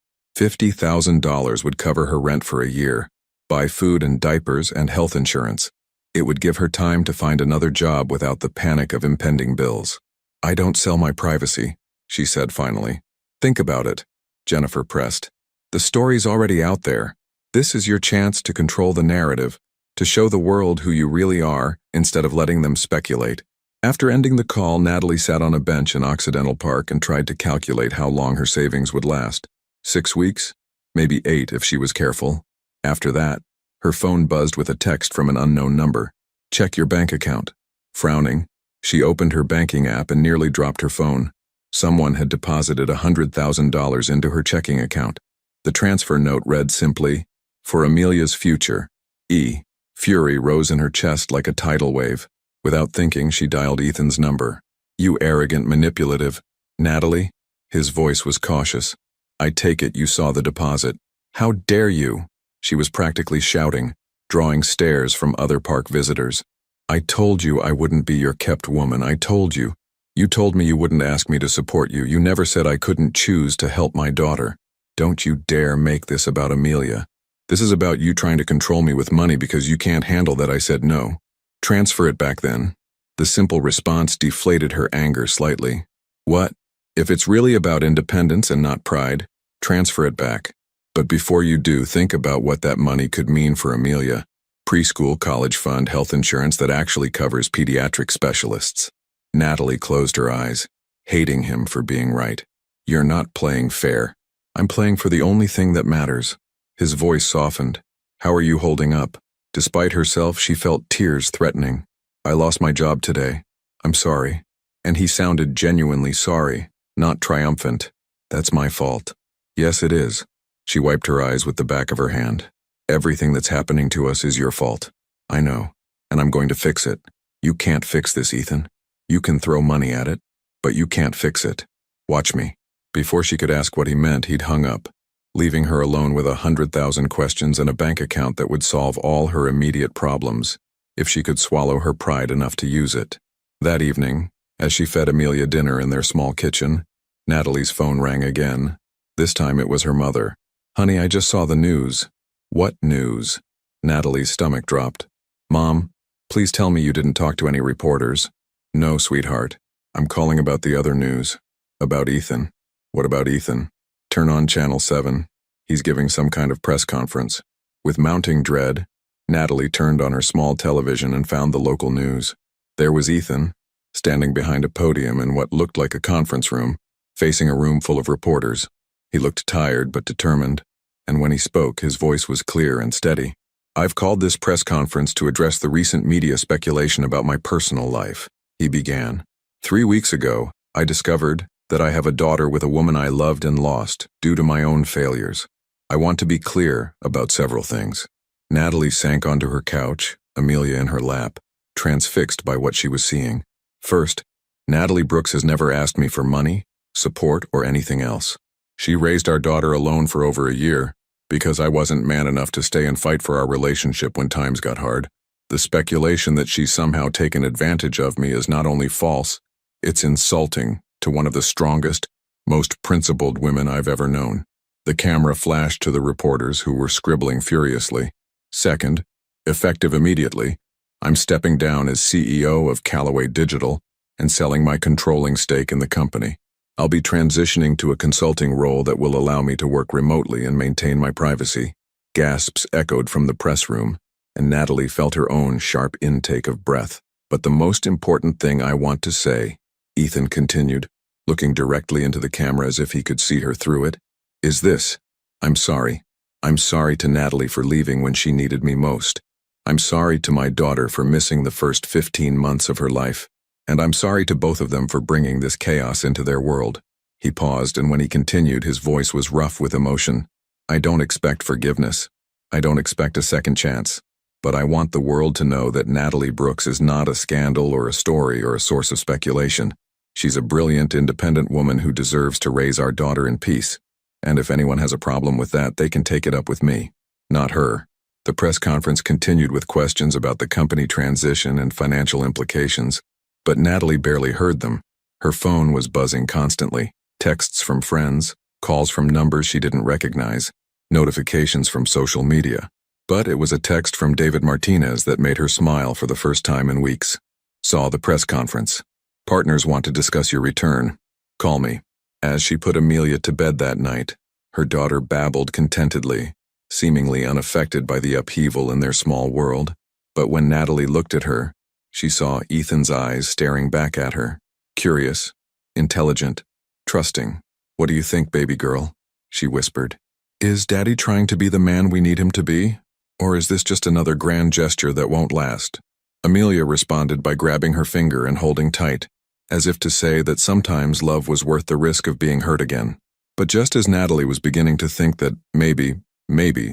$50,000 would cover her rent for a year, buy food and diapers and health insurance. It would give her time to find another job without the panic of impending bills. "I don't sell my privacy," she said finally. "Think about it," Jennifer pressed. "The story's already out there. This is your chance to control the narrative, to show the world who you really are instead of letting them speculate." After ending the call, Natalie sat on a bench in Occidental Park and tried to calculate how long her savings would last. 6 weeks? Maybe 8 if she was careful. After that, her phone buzzed with a text from an unknown number. "Check your bank account." Frowning, she opened her banking app and nearly dropped her phone. Someone had deposited $100,000 into her checking account. The transfer note read simply, "For Amelia's future. E." Fury rose in her chest like a tidal wave. Without thinking, she dialed Ethan's number. "You arrogant, manipulative..." "Natalie?" His voice was cautious. "I take it you saw the deposit. How dare you?" She was practically shouting, drawing stares from other park visitors. "I told you I wouldn't be your kept woman. I told you. You told me you wouldn't ask me to support you. You never said I couldn't choose to help my daughter. Don't you dare make this about Amelia. This is about you trying to control me with money because you can't handle that I said no. Transfer it back then." The simple response deflated her anger slightly. "What? If it's really about independence and not pride, transfer it back. But before you do, think about what that money could mean for Amelia. Preschool, college fund, health insurance that actually covers pediatric specialists." Natalie closed her eyes, hating him for being right. "You're not playing fair. I'm playing for the only thing that matters." His voice softened. "How are you holding up?" Despite herself, she felt tears threatening. "I lost my job today. I'm sorry." And he sounded genuinely sorry, not triumphant. "That's my fault." "Yes, it is." She wiped her eyes with the back of her hand. "Everything that's happening to us is your fault. I know, and I'm going to fix it. You can't fix this, Ethan. You can throw money at it, but you can't fix it. Watch me." Before she could ask what he meant, he'd hung up, leaving her alone with 100,000 questions and a bank account that would solve all her immediate problems, if she could swallow her pride enough to use it. That evening, as she fed Amelia dinner in their small kitchen, Natalie's phone rang again. This time it was her mother. "Honey, I just saw the news." "What news?" Natalie's stomach dropped. "Mom, please tell me you didn't talk to any reporters." "No, sweetheart. I'm calling about the other news. About Ethan." "What about Ethan?" "Turn on Channel 7. He's giving some kind of press conference." With mounting dread, Natalie turned on her small television and found the local news. There was Ethan, standing behind a podium in what looked like a conference room, facing a room full of reporters. He looked tired but determined, and when he spoke, his voice was clear and steady. "I've called this press conference to address the recent media speculation about my personal life," he began. 3 weeks ago, I discovered that I have a daughter with a woman I loved and lost due to my own failures. I want to be clear about several things." Natalie sank onto her couch, Amelia in her lap, transfixed by what she was seeing. "First, Natalie Brooks has never asked me for money, support, or anything else. She raised our daughter alone for over a year, because I wasn't man enough to stay and fight for our relationship when times got hard. The speculation that she's somehow taken advantage of me is not only false, it's insulting to one of the strongest, most principled women I've ever known." The camera flashed to the reporters who were scribbling furiously. "Second, effective immediately, I'm stepping down as CEO of Callaway Digital and selling my controlling stake in the company. I'll be transitioning to a consulting role that will allow me to work remotely and maintain my privacy." Gasps echoed from the press room, and Natalie felt her own sharp intake of breath. "But the most important thing I want to say," Ethan continued, looking directly into the camera as if he could see her through it, "is this. I'm sorry. I'm sorry to Natalie for leaving when she needed me most. I'm sorry to my daughter for missing the first 15 months of her life. And I'm sorry to both of them for bringing this chaos into their world." He paused, and when he continued, his voice was rough with emotion. "I don't expect forgiveness. I don't expect a second chance. But I want the world to know that Natalie Brooks is not a scandal or a story or a source of speculation. She's a brilliant, independent woman who deserves to raise our daughter in peace. And if anyone has a problem with that, they can take it up with me, not her." The press conference continued with questions about the company transition and financial implications, but Natalie barely heard them. Her phone was buzzing constantly, texts from friends, calls from numbers she didn't recognize, notifications from social media. But it was a text from David Martinez that made her smile for the first time in weeks. "Saw the press conference. Partners want to discuss your return. Call me." As she put Amelia to bed that night, her daughter babbled contentedly, seemingly unaffected by the upheaval in their small world. But when Natalie looked at her, she saw Ethan's eyes staring back at her, curious, intelligent, trusting. "What do you think, baby girl?" she whispered. "Is Daddy trying to be the man we need him to be? Or is this just another grand gesture that won't last?" Amelia responded by grabbing her finger and holding tight, as if to say that sometimes love was worth the risk of being hurt again. But just as Natalie was beginning to think that maybe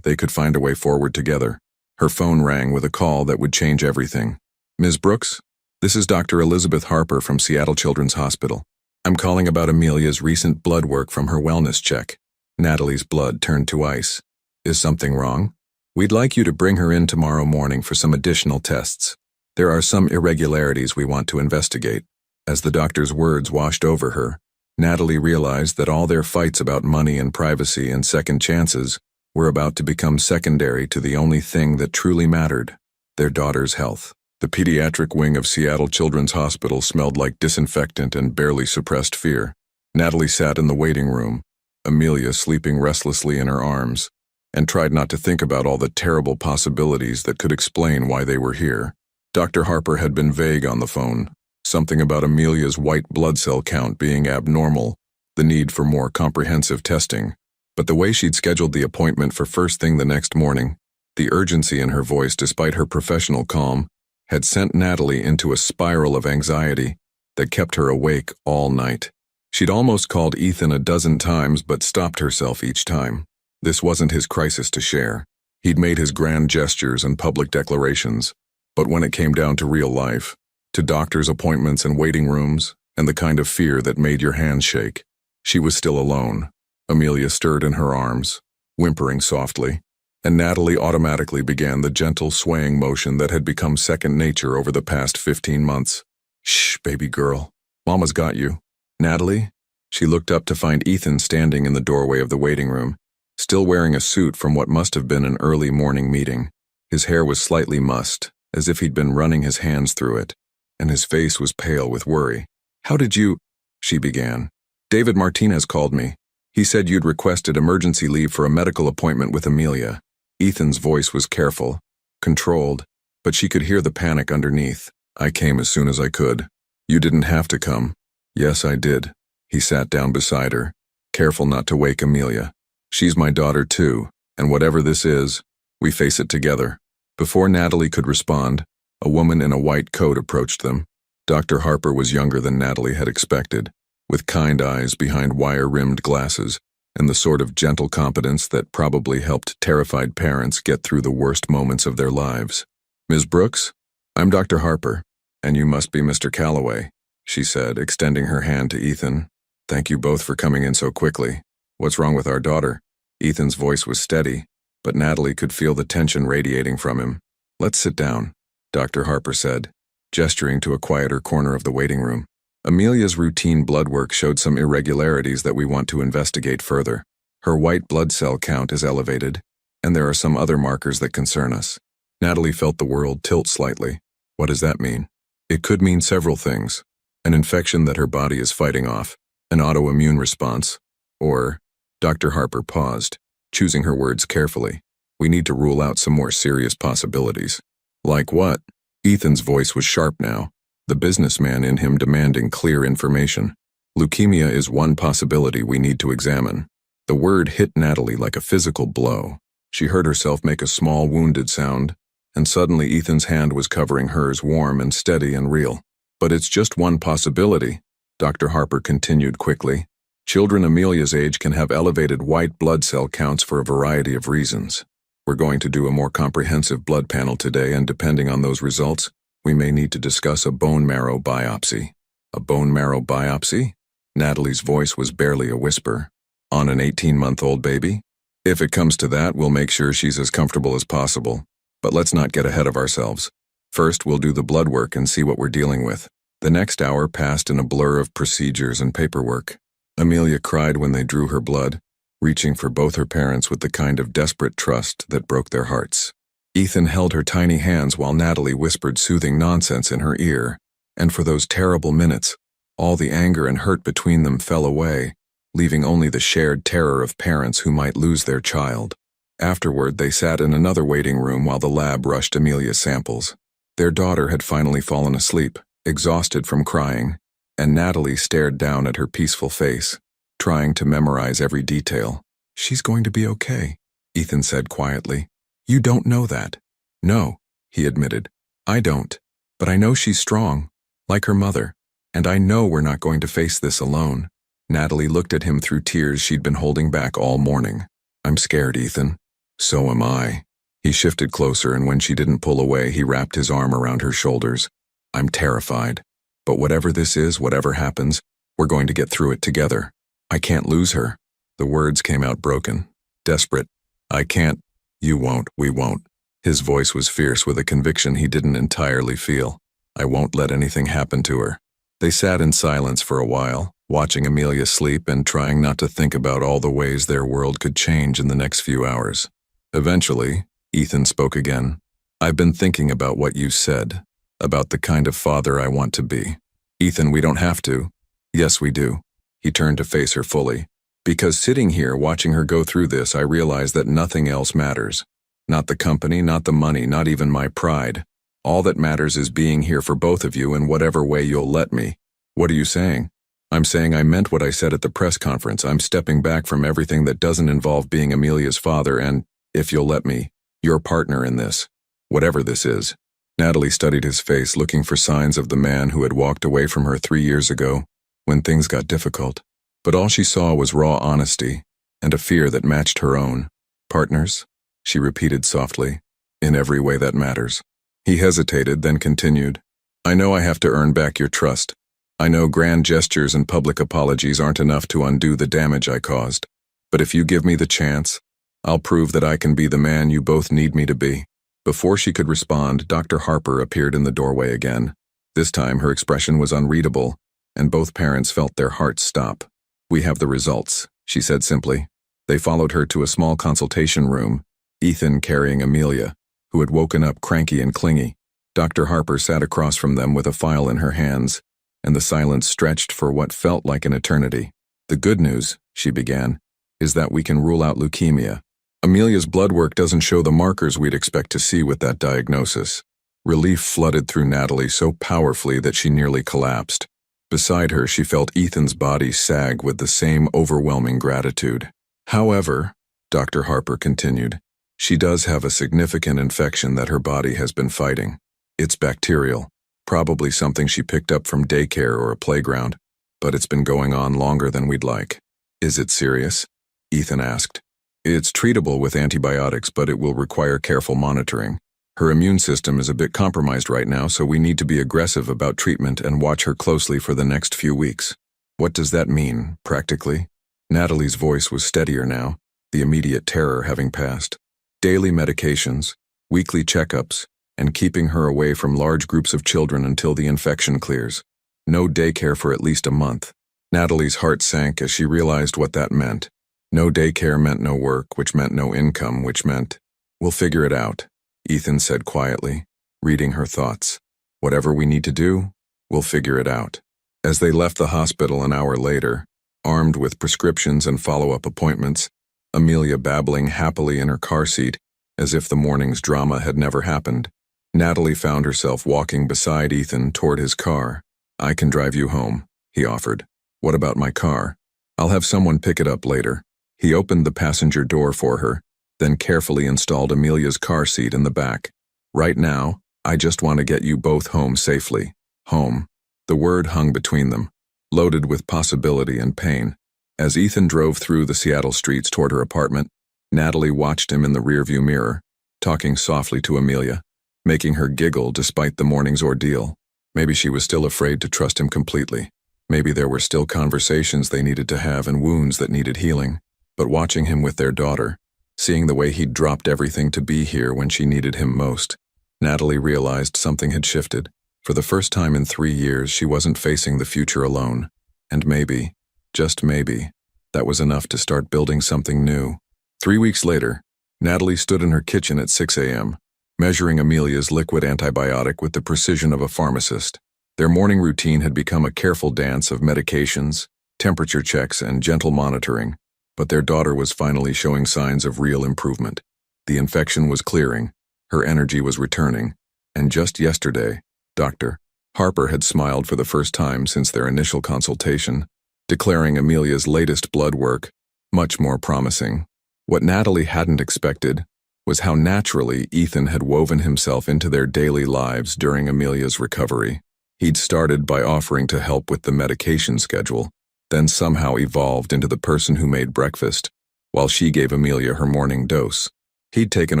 they could find a way forward together, her phone rang with a call that would change everything. "Ms. Brooks, this is Dr. Elizabeth Harper from Seattle Children's Hospital. I'm calling about Amelia's recent blood work from her wellness check." Natalie's blood turned to ice. "Is something wrong?" "We'd like you to bring her in tomorrow morning for some additional tests. There are some irregularities we want to investigate." As the doctor's words washed over her, Natalie realized that all their fights about money and privacy and second chances were about to become secondary to the only thing that truly mattered, their daughter's health. The pediatric wing of Seattle Children's Hospital smelled like disinfectant and barely suppressed fear. Natalie sat in the waiting room, Amelia sleeping restlessly in her arms, and tried not to think about all the terrible possibilities that could explain why they were here. Dr. Harper had been vague on the phone, something about Amelia's white blood cell count being abnormal, the need for more comprehensive testing. But the way she'd scheduled the appointment for first thing the next morning, The urgency in her voice, despite her professional calm, had sent Natalie into a spiral of anxiety that kept her awake all night. She'd almost called Ethan a dozen times but stopped herself each time. This wasn't his crisis to share. He'd made his grand gestures and public declarations, but when it came down to real life, to doctor's appointments and waiting rooms, and the kind of fear that made your hands shake, she was still alone. Amelia stirred in her arms, whimpering softly, and Natalie automatically began the gentle swaying motion that had become second nature over the past 15 months. "Shh, baby girl. Mama's got you." "Natalie?" She looked up to find Ethan standing in the doorway of the waiting room, still wearing a suit from what must have been an early morning meeting. His hair was slightly mussed, as if he'd been running his hands through it, and his face was pale with worry. "How did you—" she began. "David Martinez called me. He said you'd requested emergency leave for a medical appointment with Amelia." Ethan's voice was careful, controlled, but she could hear the panic underneath. "I came as soon as I could. You didn't have to come." "Yes, I did." He sat down beside her, careful not to wake Amelia. "She's my daughter too, and whatever this is, we face it together." Before Natalie could respond, a woman in a white coat approached them. Dr. Harper was younger than Natalie had expected, with kind eyes behind wire-rimmed glasses, and the sort of gentle competence that probably helped terrified parents get through the worst moments of their lives. "Ms. Brooks, I'm Dr. Harper, and you must be Mr. Calloway," she said, extending her hand to Ethan. "Thank you both for coming in so quickly. What's wrong with our daughter?" Ethan's voice was steady, but Natalie could feel the tension radiating from him. "Let's sit down," Dr. Harper said, gesturing to a quieter corner of the waiting room. "Amelia's routine blood work showed some irregularities that we want to investigate further. Her white blood cell count is elevated, and there are some other markers that concern us." Natalie felt the world tilt slightly. What does that mean? It could mean several things. An infection that her body is fighting off, an autoimmune response, or— Dr. Harper paused, choosing her words carefully. "We need to rule out some more serious possibilities." "Like what?" Ethan's voice was sharp now, the businessman in him demanding clear information. "Leukemia is one possibility we need to examine." The word hit Natalie like a physical blow. She heard herself make a small wounded sound, and suddenly Ethan's hand was covering hers, warm and steady and real. "But it's just one possibility," Dr. Harper continued quickly. "Children Amelia's age can have elevated white blood cell counts for a variety of reasons. We're going to do a more comprehensive blood panel today, and depending on those results, we may need to discuss a bone marrow biopsy." "A bone marrow biopsy?" Natalie's voice was barely a whisper. "On an 18-month-old baby? If it comes to that, we'll make sure she's as comfortable as possible. But let's not get ahead of ourselves. First, we'll do the blood work and see what we're dealing with." The next hour passed in a blur of procedures and paperwork. Amelia cried when they drew her blood, reaching for both her parents with the kind of desperate trust that broke their hearts. Ethan held her tiny hands while Natalie whispered soothing nonsense in her ear, and for those terrible minutes, all the anger and hurt between them fell away, leaving only the shared terror of parents who might lose their child. Afterward, they sat in another waiting room while the lab rushed Amelia's samples. Their daughter had finally fallen asleep, exhausted from crying, and Natalie stared down at her peaceful face, trying to memorize every detail. "She's going to be okay," Ethan said quietly. "You don't know that." "No," he admitted. "I don't. But I know she's strong, like her mother, and I know we're not going to face this alone." Natalie looked at him through tears she'd been holding back all morning. "I'm scared, Ethan." "So am I." He shifted closer, and when she didn't pull away, he wrapped his arm around her shoulders. "I'm terrified. But whatever this is, whatever happens, we're going to get through it together. I can't lose her." The words came out broken, desperate. "I can't." "You won't, we won't." His voice was fierce with a conviction he didn't entirely feel. "I won't let anything happen to her." They sat in silence for a while, watching Amelia sleep and trying not to think about all the ways their world could change in the next few hours. Eventually, Ethan spoke again. "I've been thinking about what you said, about the kind of father I want to be." "Ethan, we don't have to." "Yes, we do." He turned to face her fully. "Because sitting here watching her go through this, I realize that nothing else matters. Not the company, not the money, not even my pride. All that matters is being here for both of you in whatever way you'll let me." "What are you saying?" "I'm saying I meant what I said at the press conference. I'm stepping back from everything that doesn't involve being Amelia's father and, if you'll let me, Your partner in this. Whatever this is. Natalie studied his face, looking for signs of the man who had walked away from her 3 years ago, when things got difficult. But all she saw was raw honesty, and a fear that matched her own. Partners? She repeated softly. In every way that matters. He hesitated, then continued. I know I have to earn back your trust. I know grand gestures and public apologies aren't enough to undo the damage I caused. But if you give me the chance, I'll prove that I can be the man you both need me to be. Before she could respond, Dr. Harper appeared in the doorway again. This time her expression was unreadable, and both parents felt their hearts stop. We have the results, she said simply. They followed her to a small consultation room, Ethan carrying Amelia, who had woken up cranky and clingy. Dr. Harper sat across from them with a file in her hands, and the silence stretched for what felt like an eternity. The good news, she began, is that we can rule out leukemia. Amelia's blood work doesn't show the markers we'd expect to see with that diagnosis. Relief flooded through Natalie so powerfully that she nearly collapsed. Beside her, she felt Ethan's body sag with the same overwhelming gratitude. However, Dr. Harper continued, she does have a significant infection that her body has been fighting. It's bacterial, probably something she picked up from daycare or a playground, but it's been going on longer than we'd like. Is it serious? Ethan asked. It's treatable with antibiotics, but it will require careful monitoring. Her immune system is a bit compromised right now, so we need to be aggressive about treatment and watch her closely for the next few weeks. What does that mean, practically? Natalie's voice was steadier now, the immediate terror having passed. Daily medications, weekly checkups, and keeping her away from large groups of children until the infection clears. No daycare for at least a month. Natalie's heart sank as she realized what that meant. No daycare meant no work, which meant no income, which meant, we'll figure it out, Ethan said quietly, reading her thoughts. Whatever we need to do, we'll figure it out. As they left the hospital an hour later, armed with prescriptions and follow-up appointments, Amelia babbling happily in her car seat, as if the morning's drama had never happened, Natalie found herself walking beside Ethan toward his car. I can drive you home, he offered. What about my car? I'll have someone pick it up later. He opened the passenger door for her, then carefully installed Amelia's car seat in the back. Right now, I just want to get you both home safely. Home. The word hung between them, loaded with possibility and pain. As Ethan drove through the Seattle streets toward her apartment, Natalie watched him in the rearview mirror, talking softly to Amelia, making her giggle despite the morning's ordeal. Maybe she was still afraid to trust him completely. Maybe there were still conversations they needed to have and wounds that needed healing. But watching him with their daughter, seeing the way he'd dropped everything to be here when she needed him most, Natalie realized something had shifted. For the first time in 3 years, she wasn't facing the future alone. And maybe, just maybe, that was enough to start building something new. 3 weeks later, Natalie stood in her kitchen at 6 a.m., measuring Amelia's liquid antibiotic with the precision of a pharmacist. Their morning routine had become a careful dance of medications, temperature checks, and gentle monitoring. But their daughter was finally showing signs of real improvement. The infection was clearing, her energy was returning, and just yesterday, Dr. Harper had smiled for the first time since their initial consultation, declaring Amelia's latest blood work much more promising. What Natalie hadn't expected was how naturally Ethan had woven himself into their daily lives during Amelia's recovery. He'd started by offering to help with the medication schedule, then somehow evolved into the person who made breakfast, while she gave Amelia her morning dose. He'd taken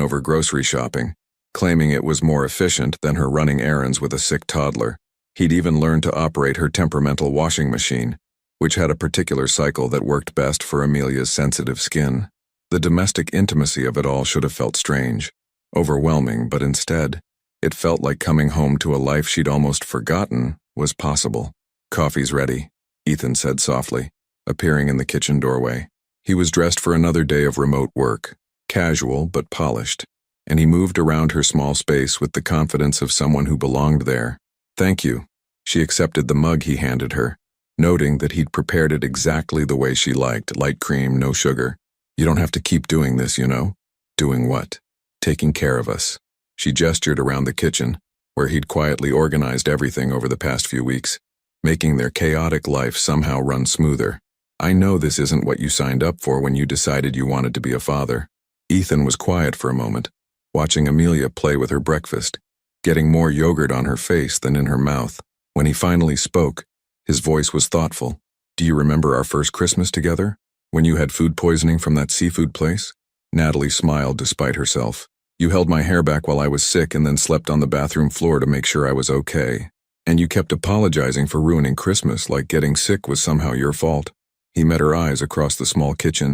over grocery shopping, claiming it was more efficient than her running errands with a sick toddler. He'd even learned to operate her temperamental washing machine, which had a particular cycle that worked best for Amelia's sensitive skin. The domestic intimacy of it all should have felt strange, overwhelming, but instead, it felt like coming home to a life she'd almost forgotten was possible. Coffee's ready, Ethan said softly, appearing in the kitchen doorway. He was dressed for another day of remote work, casual but polished, and he moved around her small space with the confidence of someone who belonged there. Thank you. She accepted the mug he handed her, noting that he'd prepared it exactly the way she liked, light cream, no sugar. You don't have to keep doing this, you know? Doing what? Taking care of us. She gestured around the kitchen, where he'd quietly organized everything over the past few weeks, making their chaotic life somehow run smoother. I know this isn't what you signed up for when you decided you wanted to be a father. Ethan was quiet for a moment, watching Amelia play with her breakfast, getting more yogurt on her face than in her mouth. When he finally spoke, his voice was thoughtful. "Do you remember our first Christmas together? When you had food poisoning from that seafood place?" Natalie smiled despite herself. "You held my hair back while I was sick and then slept on the bathroom floor to make sure I was okay. And you kept apologizing for ruining Christmas, like getting sick was somehow your fault." He met her eyes across the small kitchen.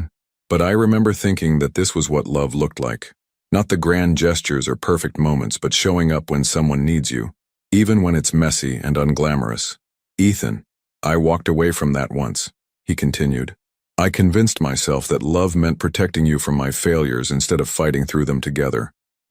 "But I remember thinking that this was what love looked like. Not the grand gestures or perfect moments, but showing up when someone needs you, even when it's messy and unglamorous. Ethan, I walked away from that once," he continued. "I convinced myself that love meant protecting you from my failures instead of fighting through them together.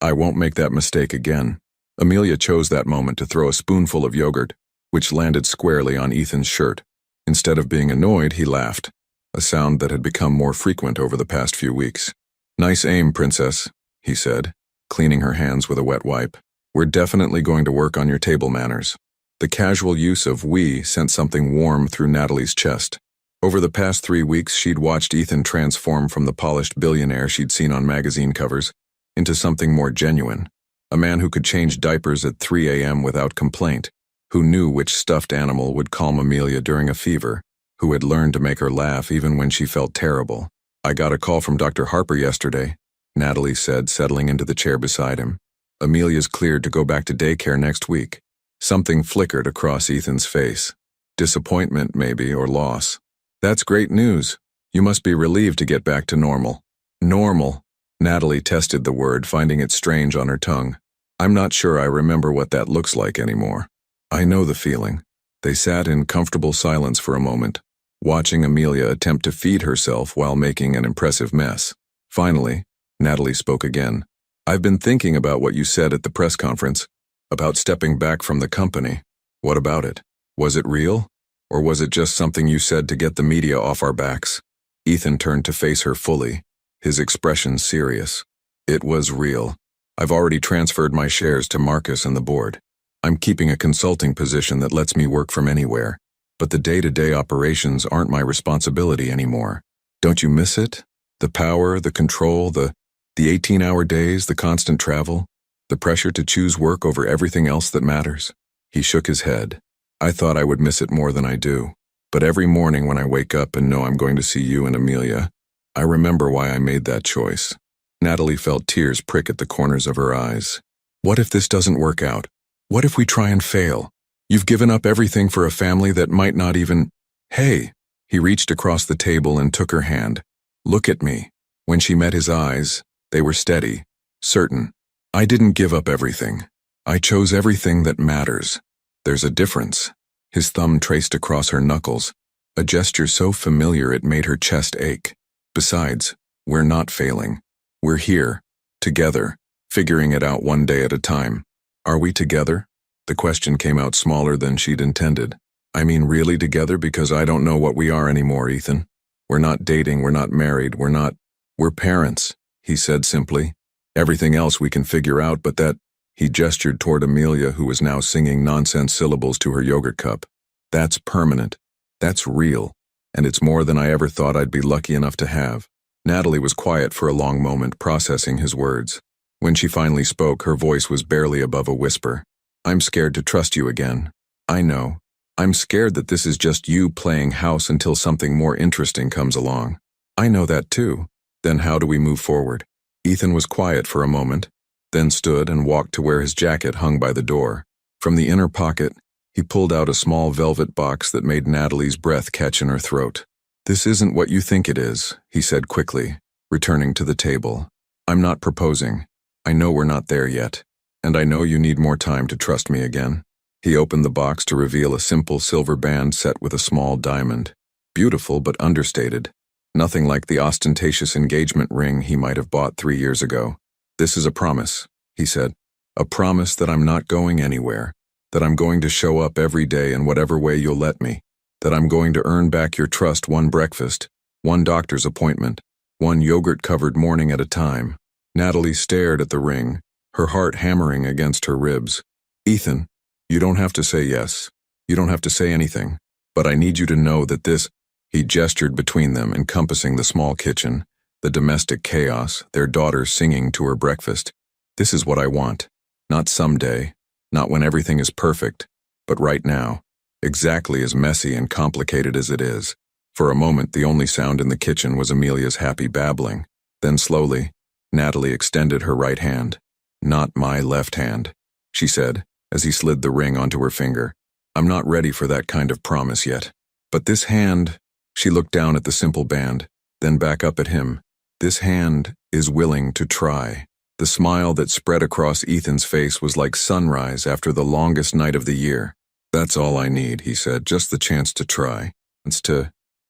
I won't make that mistake again." Amelia chose that moment to throw a spoonful of yogurt, which landed squarely on Ethan's shirt. Instead of being annoyed, he laughed, a sound that had become more frequent over the past few weeks. "Nice aim, princess," he said, cleaning her hands with a wet wipe. "We're definitely going to work on your table manners." The casual use of "we" sent something warm through Natalie's chest. Over the past 3 weeks, she'd watched Ethan transform from the polished billionaire she'd seen on magazine covers into something more genuine. A man who could change diapers at 3 a.m. without complaint, who knew which stuffed animal would calm Amelia during a fever, who had learned to make her laugh even when she felt terrible. "I got a call from Dr. Harper yesterday," Natalie said, settling into the chair beside him. "Amelia's cleared to go back to daycare next week." Something flickered across Ethan's face. Disappointment, maybe, or loss. "That's great news. You must be relieved to get back to normal." "Normal." Natalie tested the word, finding it strange on her tongue. "I'm not sure I remember what that looks like anymore." "I know the feeling." They sat in comfortable silence for a moment, watching Amelia attempt to feed herself while making an impressive mess. Finally, Natalie spoke again. "I've been thinking about what you said at the press conference, about stepping back from the company. What about it? Was it real? Or was it just something you said to get the media off our backs?" Ethan turned to face her fully, his expression serious. "It was real. I've already transferred my shares to Marcus and the board. I'm keeping a consulting position that lets me work from anywhere, but the day-to-day operations aren't my responsibility anymore. Don't you miss it? The power, the control, the 18-hour days, the constant travel, the pressure to choose work over everything else that matters?" He shook his head. "I thought I would miss it more than I do. But every morning when I wake up and know I'm going to see you and Amelia, I remember why I made that choice." Natalie felt tears prick at the corners of her eyes. "What if this doesn't work out? What if we try and fail? You've given up everything for a family that might not even—" "Hey!" He reached across the table and took her hand. "Look at me." When she met his eyes, they were steady, certain. "I didn't give up everything. I chose everything that matters. There's a difference." His thumb traced across her knuckles, a gesture so familiar it made her chest ache. "Besides, we're not failing. We're here, together, figuring it out one day at a time." "Are we together?" The question came out smaller than she'd intended. "I mean really together, because I don't know what we are anymore, Ethan. We're not dating, we're not married, we're parents," he said simply. "Everything else we can figure out, but that—" He gestured toward Amelia, who was now singing nonsense syllables to her yogurt cup. "That's permanent. That's real. And it's more than I ever thought I'd be lucky enough to have." Natalie was quiet for a long moment, processing his words. When she finally spoke, her voice was barely above a whisper. "I'm scared to trust you again. I know. I'm scared that this is just you playing house until something more interesting comes along. I know that too. Then how do we move forward?" Ethan was quiet for a moment, then stood and walked to where his jacket hung by the door. From the inner pocket, he pulled out a small velvet box that made Natalie's breath catch in her throat. "This isn't what you think it is," he said quickly, returning to the table. "I'm not proposing. I know we're not there yet, and I know you need more time to trust me again." He opened the box to reveal a simple silver band set with a small diamond. Beautiful but understated. Nothing like the ostentatious engagement ring he might have bought 3 years ago. "This is a promise," he said. "A promise that I'm not going anywhere, that I'm going to show up every day in whatever way you'll let me, that I'm going to earn back your trust one breakfast, one doctor's appointment, one yogurt-covered morning at a time." Natalie stared at the ring, her heart hammering against her ribs. "Ethan, you don't have to say yes. You don't have to say anything. But I need you to know that this—" He gestured between them, encompassing the small kitchen, the domestic chaos, their daughter singing to her breakfast. This is what I want. Not someday, not when everything is perfect, but right now, exactly as messy and complicated as it is. For a moment, the only sound in the kitchen was Amelia's happy babbling. Then slowly, Natalie extended her right hand. Not my left hand, she said, as he slid the ring onto her finger. I'm not ready for that kind of promise yet. But this hand, she looked down at the simple band, then back up at him. This hand is willing to try. The smile that spread across Ethan's face was like sunrise after the longest night of the year. That's all I need, he said, just the chance to try.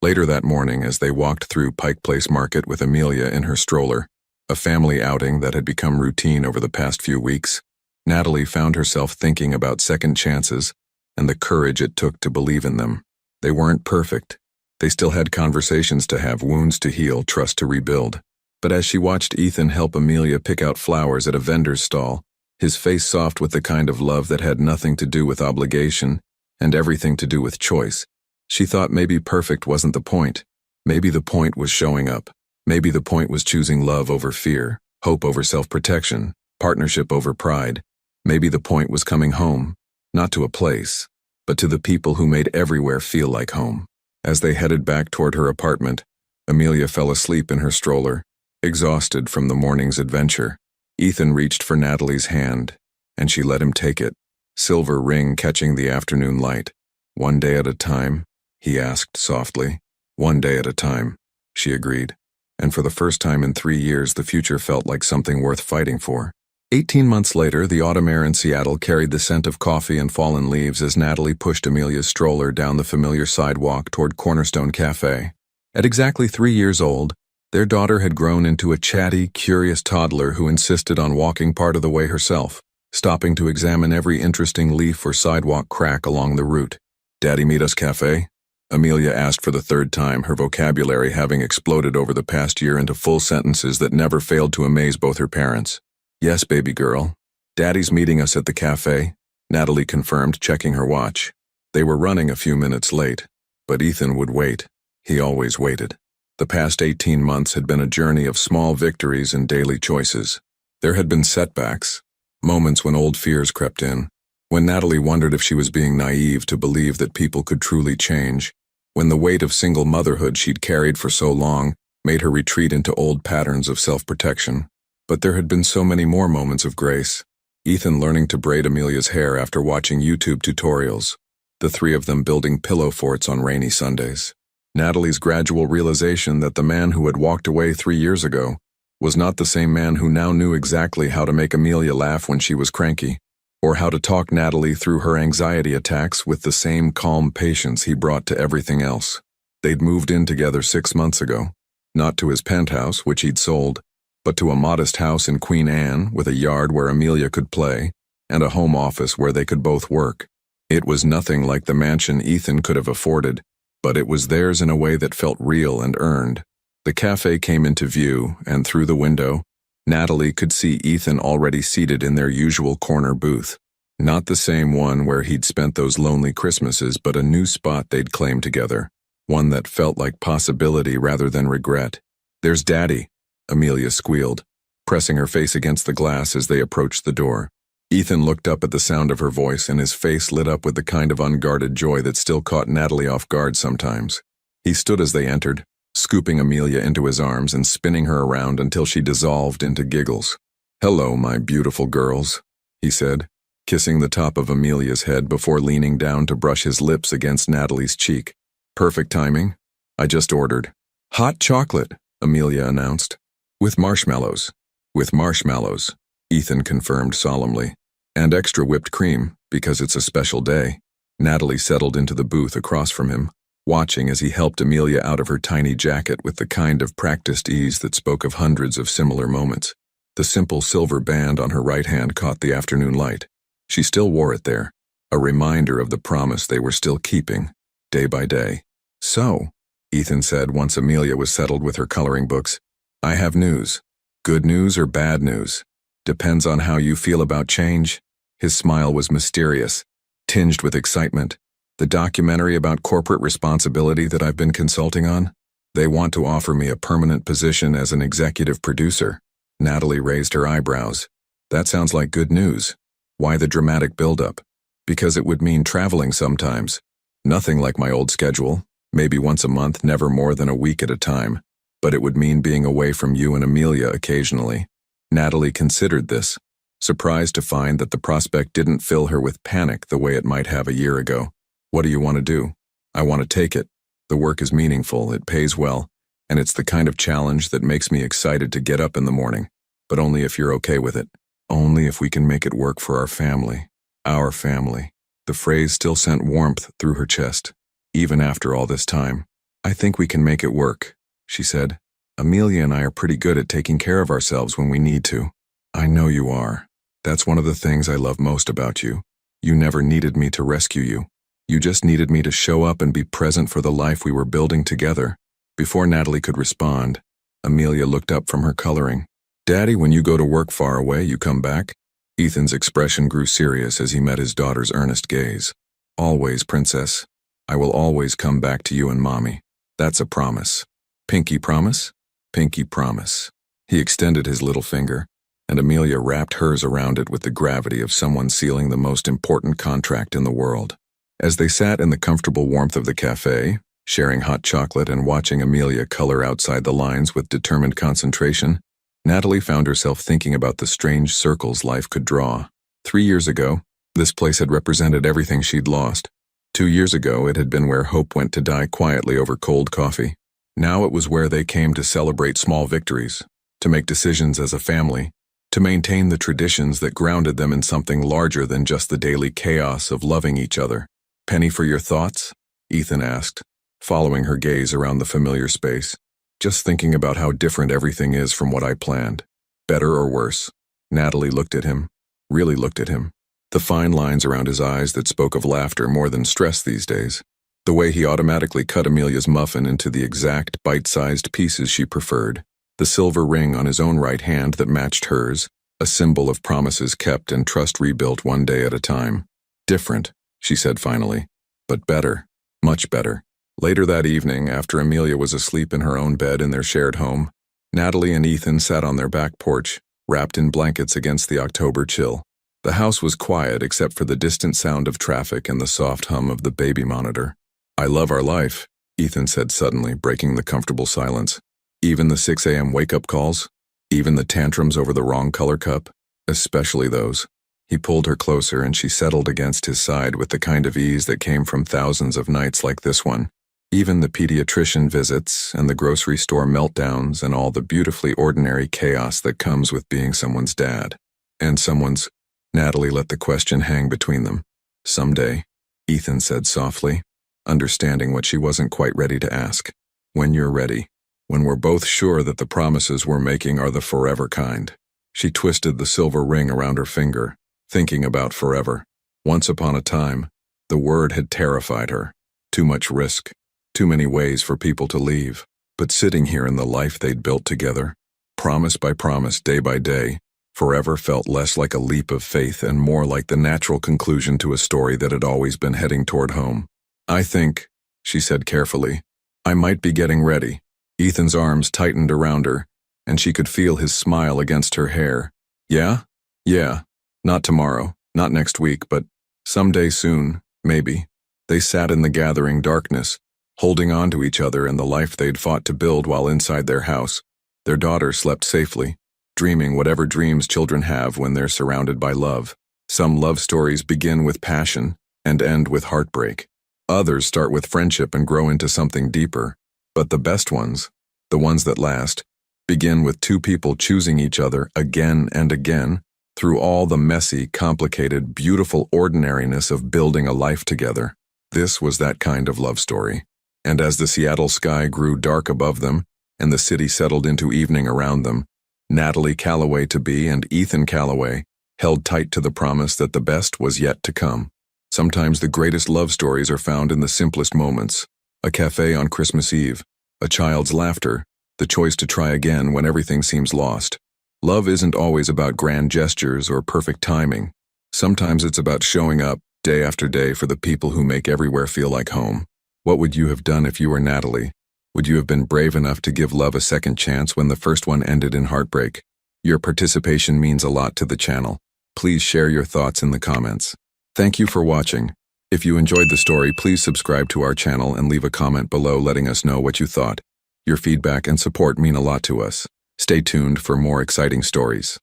Later that morning, as they walked through Pike Place Market with Amelia in her stroller, a family outing that had become routine over the past few weeks, Natalie found herself thinking about second chances and the courage it took to believe in them. They weren't perfect. They still had conversations to have, wounds to heal, trust to rebuild. But as she watched Ethan help Amelia pick out flowers at a vendor's stall, his face soft with the kind of love that had nothing to do with obligation and everything to do with choice, she thought maybe perfect wasn't the point. Maybe the point was showing up. Maybe the point was choosing love over fear, hope over self-protection, partnership over pride. Maybe the point was coming home, not to a place, but to the people who made everywhere feel like home. As they headed back toward her apartment, Amelia fell asleep in her stroller, exhausted from the morning's adventure. Ethan reached for Natalie's hand, and she let him take it, silver ring catching the afternoon light. One day at a time, he asked softly. One day at a time, she agreed. And for the first time in 3 years, the future felt like something worth fighting for. 18 months later, the autumn air in Seattle carried the scent of coffee and fallen leaves as Natalie pushed Amelia's stroller down the familiar sidewalk toward Cornerstone Café. At exactly 3 years old, their daughter had grown into a chatty, curious toddler who insisted on walking part of the way herself, stopping to examine every interesting leaf or sidewalk crack along the route. "Daddy meet us Café?" Amelia asked for the third time, her vocabulary having exploded over the past year into full sentences that never failed to amaze both her parents. "Yes, baby girl. Daddy's meeting us at the cafe," Natalie confirmed, checking her watch. They were running a few minutes late, but Ethan would wait. He always waited. The past 18 months had been a journey of small victories and daily choices. There had been setbacks, moments when old fears crept in, when Natalie wondered if she was being naive to believe that people could truly change, when the weight of single motherhood she'd carried for so long made her retreat into old patterns of self-protection. But there had been so many more moments of grace. Ethan learning to braid Amelia's hair after watching YouTube tutorials, the three of them building pillow forts on rainy Sundays. Natalie's gradual realization that the man who had walked away 3 years ago was not the same man who now knew exactly how to make Amelia laugh when she was cranky, or how to talk Natalie through her anxiety attacks with the same calm patience he brought to everything else. They'd moved in together 6 months ago, not to his penthouse, which he'd sold, but to a modest house in Queen Anne with a yard where Amelia could play and a home office where they could both work. It was nothing like the mansion Ethan could have afforded, but it was theirs in a way that felt real and earned. The cafe came into view, and through the window, Natalie could see Ethan already seated in their usual corner booth. Not the same one where he'd spent those lonely Christmases, but a new spot they'd claimed together, one that felt like possibility rather than regret. "There's Daddy," Amelia squealed, pressing her face against the glass as they approached the door. Ethan looked up at the sound of her voice, and his face lit up with the kind of unguarded joy that still caught Natalie off guard sometimes. He stood as they entered, scooping Amelia into his arms and spinning her around until she dissolved into giggles. "Hello, my beautiful girls," he said, kissing the top of Amelia's head before leaning down to brush his lips against Natalie's cheek. "Perfect timing. I just ordered." "Hot chocolate," Amelia announced. "With marshmallows." "With marshmallows," Ethan confirmed solemnly. "And extra whipped cream, because it's a special day." Natalie settled into the booth across from him, watching as he helped Amelia out of her tiny jacket with the kind of practiced ease that spoke of hundreds of similar moments. The simple silver band on her right hand caught the afternoon light. She still wore it there, a reminder of the promise they were still keeping, day by day. "So," Ethan said once Amelia was settled with her coloring books, "I have news. Good news or bad news? Depends on how you feel about change." His smile was mysterious, tinged with excitement. "The documentary about corporate responsibility that I've been consulting on? They want to offer me a permanent position as an executive producer." Natalie raised her eyebrows. That sounds like good news. Why the dramatic buildup? Because it would mean traveling sometimes. Nothing like my old schedule, maybe once a month, never more than a week at a time. But it would mean being away from you and Amelia occasionally. Natalie considered this, surprised to find that the prospect didn't fill her with panic the way it might have a year ago. What do you want to do? I want to take it. The work is meaningful, it pays well, and it's the kind of challenge that makes me excited to get up in the morning. But only if you're okay with it. Only if we can make it work for our family. Our family. The phrase still sent warmth through her chest, even after all this time. I think we can make it work, she said. Amelia and I are pretty good at taking care of ourselves when we need to. I know you are. That's one of the things I love most about you. You never needed me to rescue you. You just needed me to show up and be present for the life we were building together. Before Natalie could respond, Amelia looked up from her coloring. Daddy, when you go to work far away, you come back? Ethan's expression grew serious as he met his daughter's earnest gaze. Always, Princess. I will always come back to you and Mommy. That's a promise. Pinky promise? Pinky promise. He extended his little finger, and Amelia wrapped hers around it with the gravity of someone sealing the most important contract in the world. As they sat in the comfortable warmth of the cafe, sharing hot chocolate and watching Amelia color outside the lines with determined concentration, Natalie found herself thinking about the strange circles life could draw. 3 years ago, this place had represented everything she'd lost. 2 years ago, it had been where hope went to die quietly over cold coffee. Now it was where they came to celebrate small victories, to make decisions as a family, to maintain the traditions that grounded them in something larger than just the daily chaos of loving each other. Penny for your thoughts? Ethan asked, following her gaze around the familiar space. Just thinking about how different everything is from what I planned. Better or worse? Natalie looked at him, really looked at him. The fine lines around his eyes that spoke of laughter more than stress these days. The way he automatically cut Amelia's muffin into the exact bite-sized pieces she preferred. The silver ring on his own right hand that matched hers, a symbol of promises kept and trust rebuilt one day at a time. Different, she said finally, but better, much better. Later that evening, after Amelia was asleep in her own bed in their shared home, Natalie and Ethan sat on their back porch, wrapped in blankets against the October chill. The house was quiet except for the distant sound of traffic and the soft hum of the baby monitor. I love our life, Ethan said suddenly, breaking the comfortable silence. Even the 6 a.m. wake-up calls? Even the tantrums over the wrong color cup? Especially those. He pulled her closer and she settled against his side with the kind of ease that came from thousands of nights like this one. Even the pediatrician visits and the grocery store meltdowns and all the beautifully ordinary chaos that comes with being someone's dad. And someone's... Natalie let the question hang between them. Someday, Ethan said softly, understanding what she wasn't quite ready to ask. When you're ready. When we're both sure that the promises we're making are the forever kind. She twisted the silver ring around her finger, thinking about forever. Once upon a time, the word had terrified her. Too much risk. Too many ways for people to leave. But sitting here in the life they'd built together, promise by promise, day by day, forever felt less like a leap of faith and more like the natural conclusion to a story that had always been heading toward home. I think, she said carefully, I might be getting ready. Ethan's arms tightened around her, and she could feel his smile against her hair. Yeah? Yeah. Not tomorrow, not next week, but someday soon, maybe. They sat in the gathering darkness, holding on to each other and the life they'd fought to build while inside their house. Their daughter slept safely, dreaming whatever dreams children have when they're surrounded by love. Some love stories begin with passion and end with heartbreak. Others start with friendship and grow into something deeper. But the best ones, the ones that last, begin with two people choosing each other again and again through all the messy, complicated, beautiful ordinariness of building a life together. This was that kind of love story. And as the Seattle sky grew dark above them and the city settled into evening around them, Natalie Calloway-to-be and Ethan Calloway held tight to the promise that the best was yet to come. Sometimes the greatest love stories are found in the simplest moments. A cafe on Christmas Eve, a child's laughter, the choice to try again when everything seems lost. Love isn't always about grand gestures or perfect timing. Sometimes it's about showing up, day after day, for the people who make everywhere feel like home. What would you have done if you were Natalie? Would you have been brave enough to give love a second chance when the first one ended in heartbreak? Your participation means a lot to the channel. Please share your thoughts in the comments. Thank you for watching. If you enjoyed the story, please subscribe to our channel and leave a comment below letting us know what you thought. Your feedback and support mean a lot to us. Stay tuned for more exciting stories.